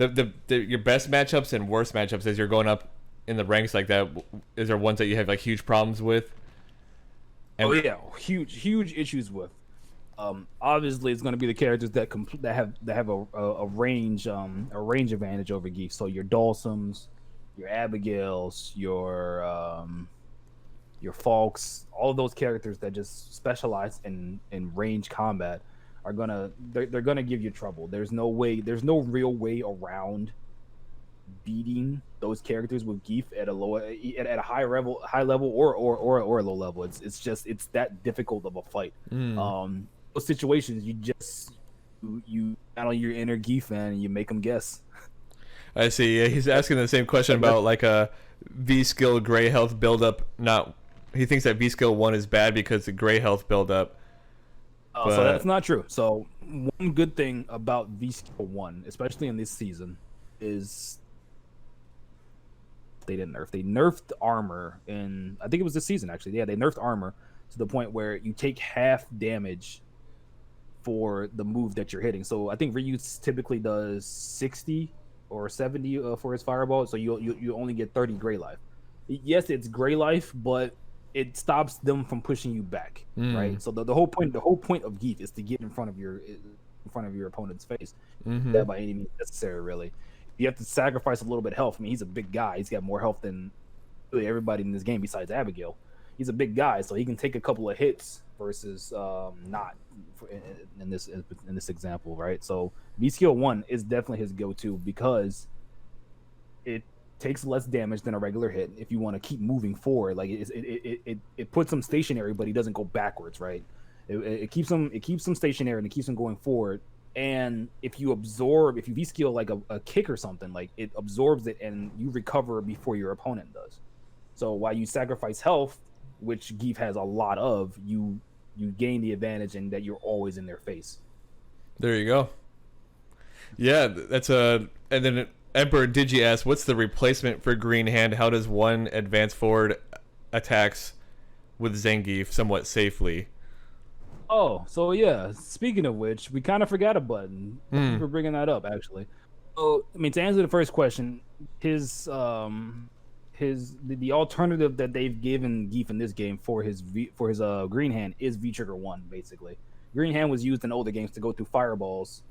your best matchups and worst matchups as you're going up in the ranks like that. Is there ones that you have like huge problems with? And huge issues with. Obviously, it's going to be the characters that have a range advantage over Gief. So your Dawsums, your Abigails, your Falks, all of those characters that just specialize in range combat they're gonna give you trouble. There's no real way around beating those characters with Gief at a high level or a low level. It's that difficult of a fight. Those situations you battle your inner Gief fan and you make them guess. I see. Yeah, he's asking the same question about like a V skill gray health buildup. He thinks that V skill 1 is bad because the gray health buildup. So that's not true. So one good thing about V skill 1, especially in this season, is they nerfed armor in, I think it was this season actually. Yeah, they nerfed armor to the point where you take half damage for the move that you're hitting. So I think Ryu typically does 60 or 70 for his fireball, so you only get 30 gray life. Yes, it's gray life, but it stops them from pushing you back, right? So the whole point of Gief is to get in front of your opponent's face. That by any means necessary, really. You have to sacrifice a little bit of health. I mean, he's a big guy. He's got more health than really everybody in this game besides Abigail. He's a big guy, so he can take a couple of hits versus not in this example, right? So V skill 1 is definitely his go-to because it takes less damage than a regular hit. If you want to keep moving forward, like it puts him stationary, but he doesn't go backwards, right? It keeps him stationary and it keeps him going forward, And if you V skill like a kick or something, like it absorbs it and you recover before your opponent does. So while you sacrifice health, which Gief has a lot of, you gain the advantage in that you're always in their face. There you go. Yeah, that's a. And then Emperor Digi asks, what's the replacement for Green Hand? How does one advance forward attacks with Zangief somewhat safely? Oh, so yeah. Speaking of which, we kind of forgot a button. Thank you for bringing that up, actually. So, I mean, to answer the first question, the alternative that they've given Gief in this game for his Green Hand is V Trigger 1, basically. Green Hand was used in older games to go through fireballs.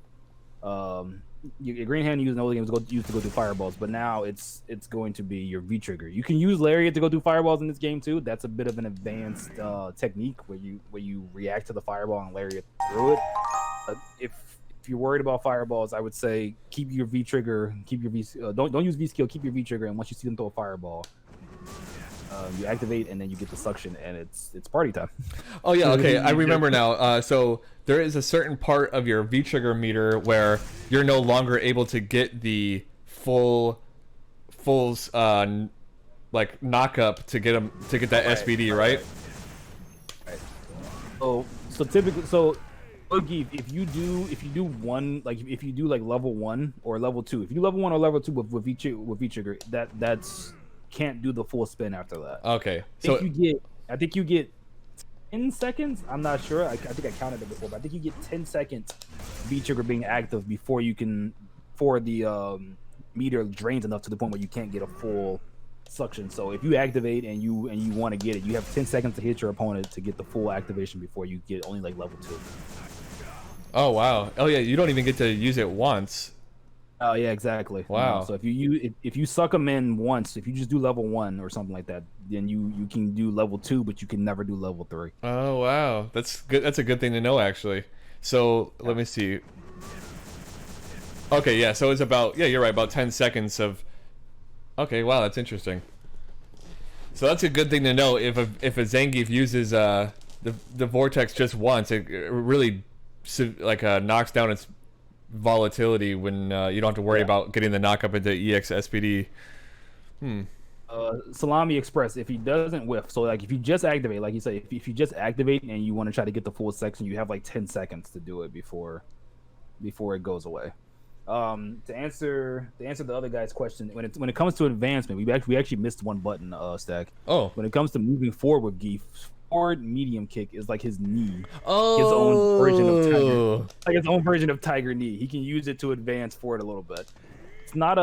Green Hand used in older games to go through fireballs, but now it's going to be your V Trigger. You can use Lariat to go through fireballs in this game too. That's a bit of an advanced technique where you react to the fireball and Lariat through it. If you're worried about fireballs, I would say keep your V Trigger, don't use V skill, keep your V Trigger, and once you see them throw a fireball, you activate and then you get the suction and it's party time. Oh yeah, okay, I remember now. So there is a certain part of your V trigger meter where you're no longer able to get the full like knock up to get that SBD, right? So typically, Gief, if you do one, like if you do like level 1 or level 2, if you do level 1 or level 2 with V trigger, that's can't do the full spin after that. Okay. So I think you get 10 seconds. I'm not sure. I think I counted it before, but I think you get 10 seconds V trigger being active before the meter drains enough to the point where you can't get a full suction. So if you activate and you want to get it, you have 10 seconds to hit your opponent to get the full activation before you get only like level 2. Oh wow. Oh yeah, you don't even get to use it once. Oh yeah, exactly. Wow. So if you suck them in once, if you just do level 1 or something like that, then you can do level 2, but you can never do level 3. Oh wow, that's good. That's a good thing to know, actually. So let me see. Okay, yeah. So it's about you're right, about 10 seconds of. Okay, wow, that's interesting. So that's a good thing to know. If a Zangief uses the vortex just once, it really knocks down its volatility when you don't have to worry about getting the knock up into EX SPD. Salami Express, if he doesn't whiff, so like if you just activate, like you say, if you just activate and you want to try to get the full section, you have like 10 seconds to do it before it goes away. To answer the other guy's question, when it comes to advancement, we actually missed one button, Stack. Oh. When it comes to moving forward with Gief, forward medium kick is like his knee. Oh. His own version of Tiger. Like his own version of Tiger knee. He can use it to advance forward a little bit. It's not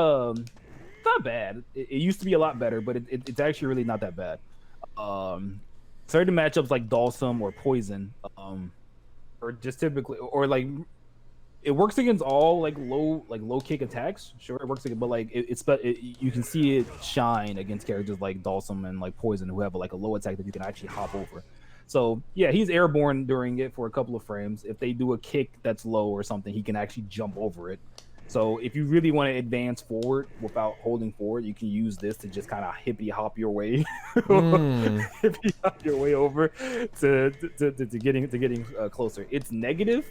bad. It used to be a lot better, but it's actually really not that bad. Certain matchups like Dalsum or Poison, or just typically, or like it works against all like low kick attacks. Sure, it works against, but like you can see it shine against characters like Dalsum and like Poison who have like a low attack that you can actually hop over. So yeah, he's airborne during it for a couple of frames. If they do a kick that's low or something, he can actually jump over it. So if you really want to advance forward without holding forward, you can use this to just kind of hippie hop your way, hippie hop your way over to getting closer. It's negative.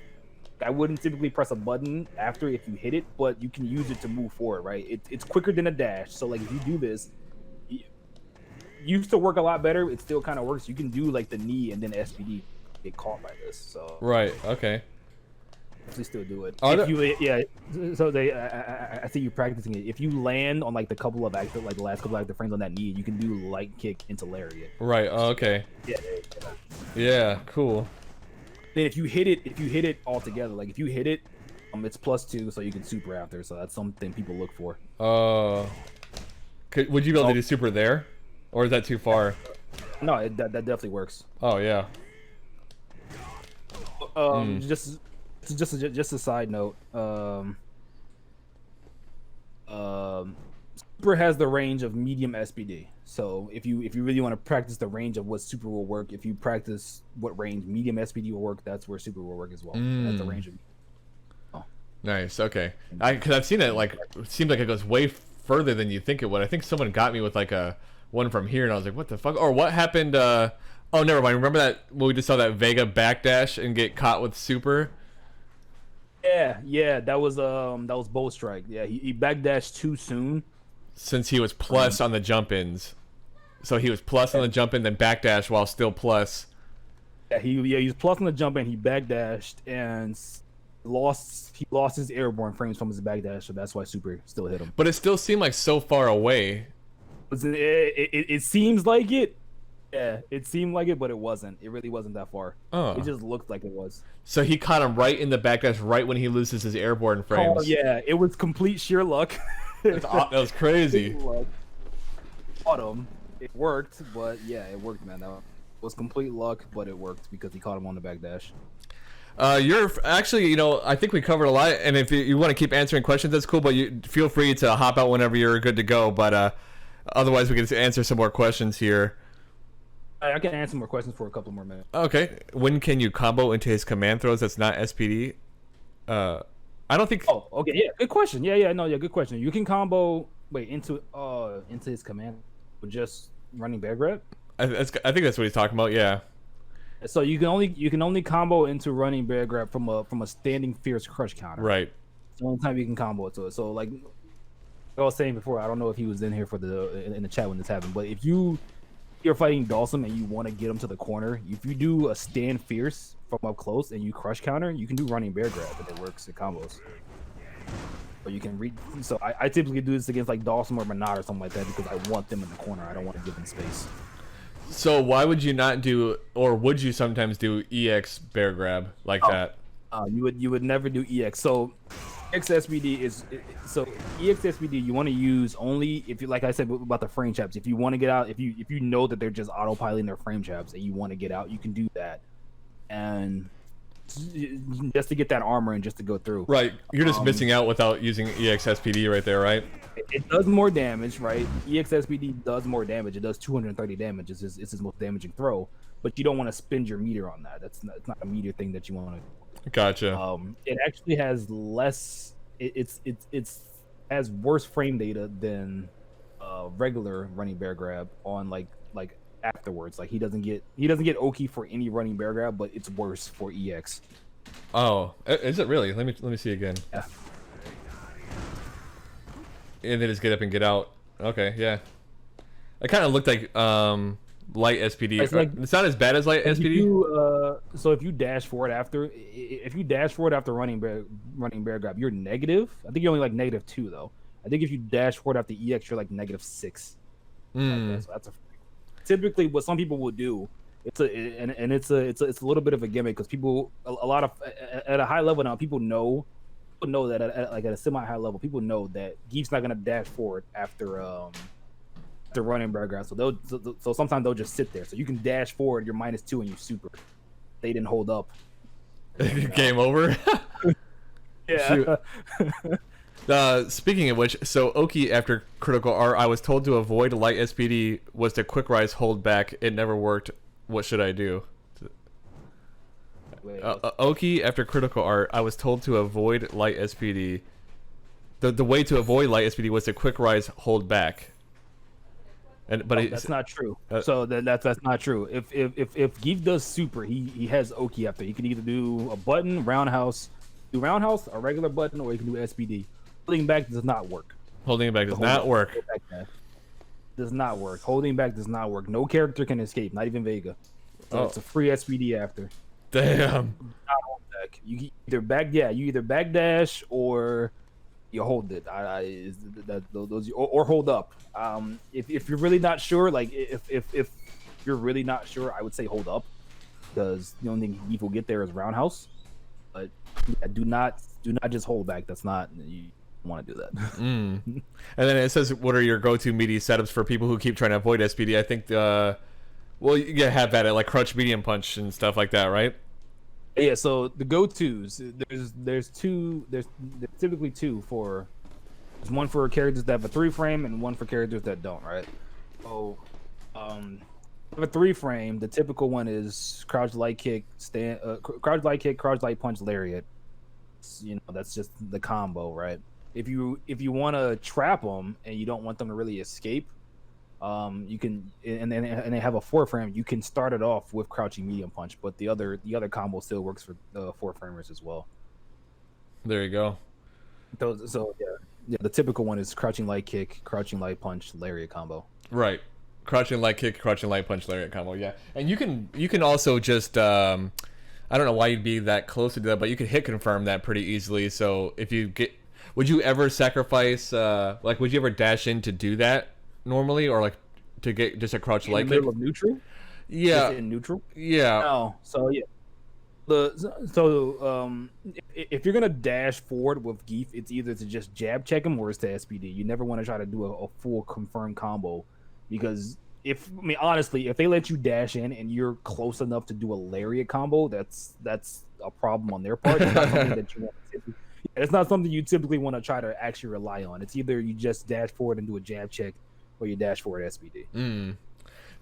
I wouldn't typically press a button after if you hit it, but you can use it to move forward, right? It's quicker than a dash. So like if you do this, it used to work a lot better. It still kind of works. You can do like the knee and then SPD get caught by this. So right, okay. They still do it. Oh, So I see you practicing it. If you land on like the last couple of active frames on that knee, you can do light kick into lariat. Right. Oh, okay. Yeah. Cool. Then if you hit it all together, like if you hit it, it's +2, so you can super after. So that's something people look for. Would you be able to do super there, or is that too far? No, that definitely works. Oh yeah. Just a side note. Super has the range of medium SPD. So if you really want to practice the range of what super will work, if you practice what range medium SPD will work, that's where super will work as well. That's the range of. Oh. Nice. Okay. Because I've seen it like it seems like it goes way further than you think it would. I think someone got me with like a one from here, and I was like, what the fuck? Or what happened? Oh, never mind. Remember that when we just saw that Vega backdash and get caught with super? Yeah, that was bow strike. Yeah, he backdashed too soon. Since he was plus on the jump ins. So he was plus on the jump in, then backdash while still plus. Yeah, he was plus on the jump in. He backdashed and lost his airborne frames from his backdash, so that's why super still hit him. But it still seemed like so far away. It seems like it. Yeah, it seemed like it, but it wasn't. It really wasn't that far. Oh. It just looked like it was. So he caught him right in the backdash, right when he loses his airborne frames. Oh yeah, it was complete sheer luck. That was crazy. Caught him. It worked, but yeah, it worked, man. That was complete luck, but it worked because he caught him on the backdash. You're actually, I think we covered a lot, and if you want to keep answering questions, that's cool. But you feel free to hop out whenever you're good to go. But otherwise, we can answer some more questions here. I can answer more questions for a couple more minutes. Okay. When can you combo into his command throws that's not SPD? I don't think. Oh, okay. Yeah, good question. Yeah, good question. You can combo into his command with just running bear grab. I think that's what he's talking about. Yeah. So you can only combo into running bear grab from a standing fierce crush counter. Right. It's the only time you can combo it to it. So like I was saying before, I don't know if he was in here in the chat when this happened, but if you're fighting Dawson and you want to get him to the corner, if you do a stand fierce from up close and you crush counter, you can do running bear grab and it works in combos. Or you can read. So I typically do this against like Dawson or Menard or something like that because I want them in the corner. I don't want to give them space. So why would you not do, or would you sometimes do EX bear grab like that? You would never do EX. So EX SBD EX SBD you want to use only if you, like I said about the frame traps. If you want to get out, if you know that they're just autopiloting their frame traps and you want to get out, you can do that, and just to get that armor and just to go through. Right, you're just missing out without using EX SPD right there, right? It does more damage, right? EX SBD does more damage. It does 230 damage. It's his most damaging throw, but you don't want to spend your meter on that. It's not a meter thing that you want to. Gotcha. It actually has less. It's has worse frame data than regular running bear grab on like afterwards. Like he doesn't get Oki for any running bear grab, but it's worse for EX. Oh, is it really? Let me see again. Yeah. And then just get up and get out. Okay, yeah. It kind of looked like light SPD. It's not as bad as light SPD. So if you dash forward after running bear grab, you're negative. I think you're only like -2 though. I think if you dash forward after EX, you're like -6. So that's typically what some people will do. It's a little bit of a gimmick because people a lot of at a high level now people know that at a semi-high level people know that Gief's not gonna dash forward after running bear grab, so sometimes they'll just sit there. So you can dash forward, you're -2 and you super. They didn't hold up. Game over. Yeah. Speaking of which, so Oki after critical R, I was told to avoid light SPD was to quick rise hold back. It never worked. What should I do? Oki after critical art, I was told to avoid light SPD. The way to avoid light SPD was to quick rise hold back. But that's not true. So that's not true. If Gief does super, he has Oki after. He can either do a button roundhouse, a regular button, or he can do SPD. Holding back does not work. Holding back does not work. Does not work. Holding back does not work. No character can escape, not even Vega. So it's a free SPD after. Damn. You either backdash or you hold it. Or hold up. If you're really not sure, like if you're really not sure, I would say hold up because the only thing Gief will get there is roundhouse. But yeah, do not just hold back. That's not you want to do that. And then it says, what are your go-to meaty setups for people who keep trying to avoid SPD? I think well, you have that at like crutch, medium punch, and stuff like that, right? Yeah. So the go-tos, there's typically two for. There's one for characters that have a 3-frame and one for characters that don't, right? So, a 3-frame, the typical one is crouch light kick, crouch light punch, lariat. That's just the combo, right? If you want to trap them and you don't want them to really escape, you can, and they have a 4-frame. You can start it off with crouching medium punch, but the other combo still works for 4-framers as well. There you go. So yeah, the typical one is crouching light kick, crouching light punch, lariat combo. Right. Crouching light kick, crouching light punch, lariat combo. Yeah, and you can also just I don't know why you'd be that close to that, but you can hit confirm that pretty easily. So if you get, would you ever sacrifice like would you ever dash in to do that normally, or like to get just a crouch light In the kick? middle of neutral. Yeah. Just in neutral. Yeah. No. So yeah. If you're gonna dash forward with Gief, it's either to just jab check him or it's to SPD. You never want to try to do a full confirmed combo, because honestly, if they let you dash in and you're close enough to do a lariat combo, that's a problem on their part. It's not something that you want to it's not something you typically want to try to actually rely on. It's either you just dash forward and do a jab check, or you dash forward SPD.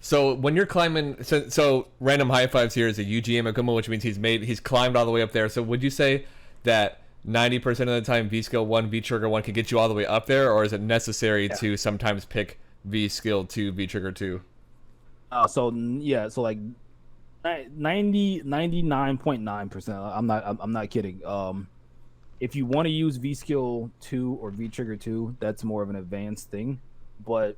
So when you're climbing, so Random High Fives here is a UGM Akuma, which means he's climbed all the way up there. So would you say that 90% of the time V skill 1, V trigger 1 can get you all the way up there, or is it necessary to sometimes pick V skill 2, V trigger 2? So like 99.9%. I'm not kidding. If you want to use V skill 2 or V trigger 2, that's more of an advanced thing. But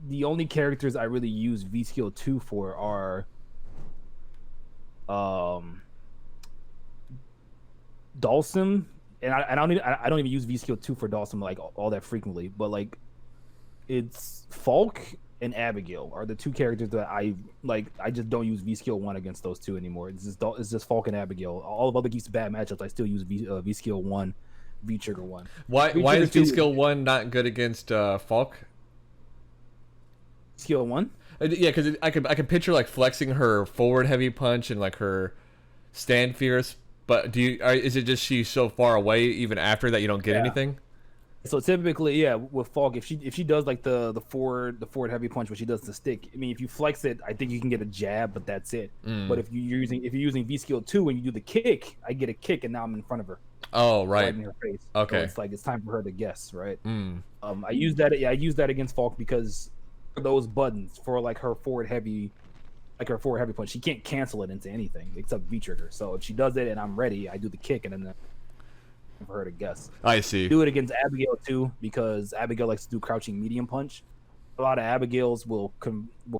the only characters I really use V skill 2 for are Dalsum, and I don't even use V skill 2 for Dalsum like all that frequently, but like it's Falk and Abigail are the two characters that I like. I just don't use V skill 1 against those two anymore. It's just Falk and Abigail. All of other Geef's bad matchups, I still use V skill 1, V trigger 1. Why is V skill 1 not good against Falk? Skill 1? Yeah, because I can picture like flexing her forward heavy punch and like her stand fierce. But is it just she's so far away even after that you don't get anything? So typically, with Falk, if she does like the forward heavy punch, when she does the stick, I mean, if you flex it, I think you can get a jab, but that's it. But if you're using V skill 2 when you do the kick, I get a kick and now I'm in front of her. Oh, right. Right in her face. Okay. So it's like it's time for her to guess, right? I use that. Yeah, I use that against Falk because those buttons for like her forward heavy punch, she can't cancel it into anything except V trigger. So if she does it and I'm ready, I do the kick and then for her to guess. I see. Do it against Abigail too, because Abigail likes to do crouching medium punch. A lot of Abigails will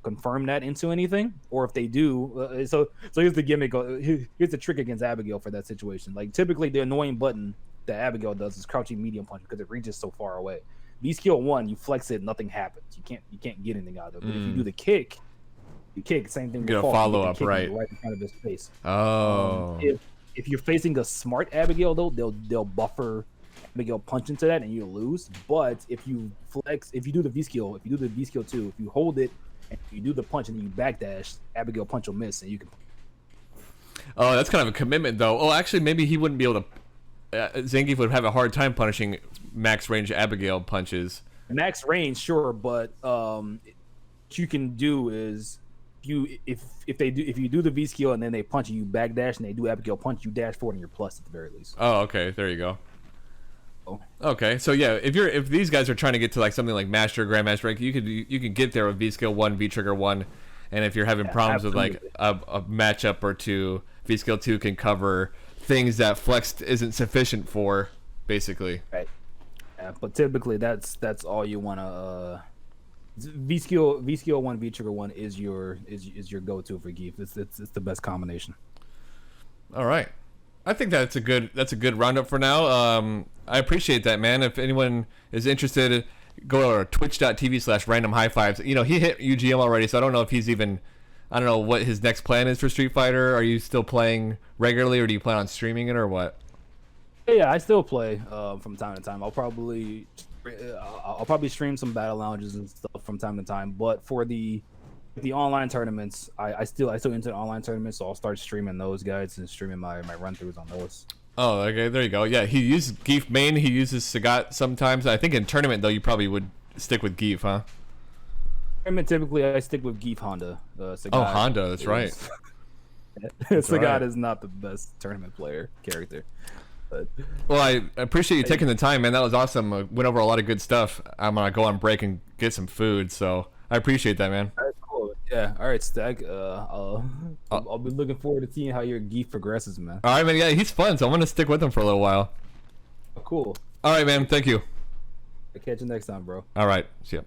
confirm that into anything, or if they do, so here's the gimmick. Here's the trick against Abigail for that situation. Like typically, the annoying button that Abigail does is crouching medium punch because it reaches so far away. V skill 1, you flex it, nothing happens. You can't get anything out of it. But if you do the kick, same thing. Get a follow up, right in front of his face. Oh. If you're facing a smart Abigail though, they'll buffer Abigail punch into that and you lose. But if you do the V skill 2, if you hold it and you do the punch and then you backdash, Abigail punch will miss and you can. Oh, that's kind of a commitment though. Oh, actually, maybe he wouldn't be able to. Zangief would have a hard time punishing max range Abigail punches. Max range, sure, but what you can do is if you do the V skill and then they punch you backdash and they do Abigail punch, you dash forward and you're plus at the very least. Oh, okay, there you go. Oh. Okay, so yeah, if these guys are trying to get to like something like Master, Grandmaster, you could get there with V skill 1, V trigger 1, and if you're having problems absolutely. with like a matchup or two, V skill 2 can cover things that flexed isn't sufficient for, basically. Right. Yeah, but typically that's all you want to. V skill 1, V trigger 1 is your go to for Gief. It's the best combination. All right, I think that's a good roundup for now. I appreciate that, man. If anyone is interested, go to twitch.tv/randomhighfives. You know, he hit UGM already, so I don't know if he's even. I don't know what his next plan is for Street Fighter. Are you still playing regularly, or do you plan on streaming it, or what? Yeah, I still play from time to time. I'll probably stream some battle lounges and stuff from time to time. But for the online tournaments, I still into the online tournaments, so I'll start streaming those guys and streaming my run throughs on those. Oh, okay, there you go. Yeah, he uses Gief main. He uses Sagat sometimes. I think in tournament though, you probably would stick with Gief, huh? Tournament typically, I stick with Gief Honda. Sagat Honda, that's right. Sagat is not the best tournament player character. But well, I appreciate you taking the time, man. That was awesome. Went over a lot of good stuff. I'm gonna go on break and get some food, so I appreciate that, man. That's cool. Yeah. All right, Stack. I'll be looking forward to seeing how your Gief progresses, man. All right, man. Yeah, he's fun, so I'm gonna stick with him for a little while. Cool. All right, man. Thank you. I'll catch you next time, bro. All right. See ya.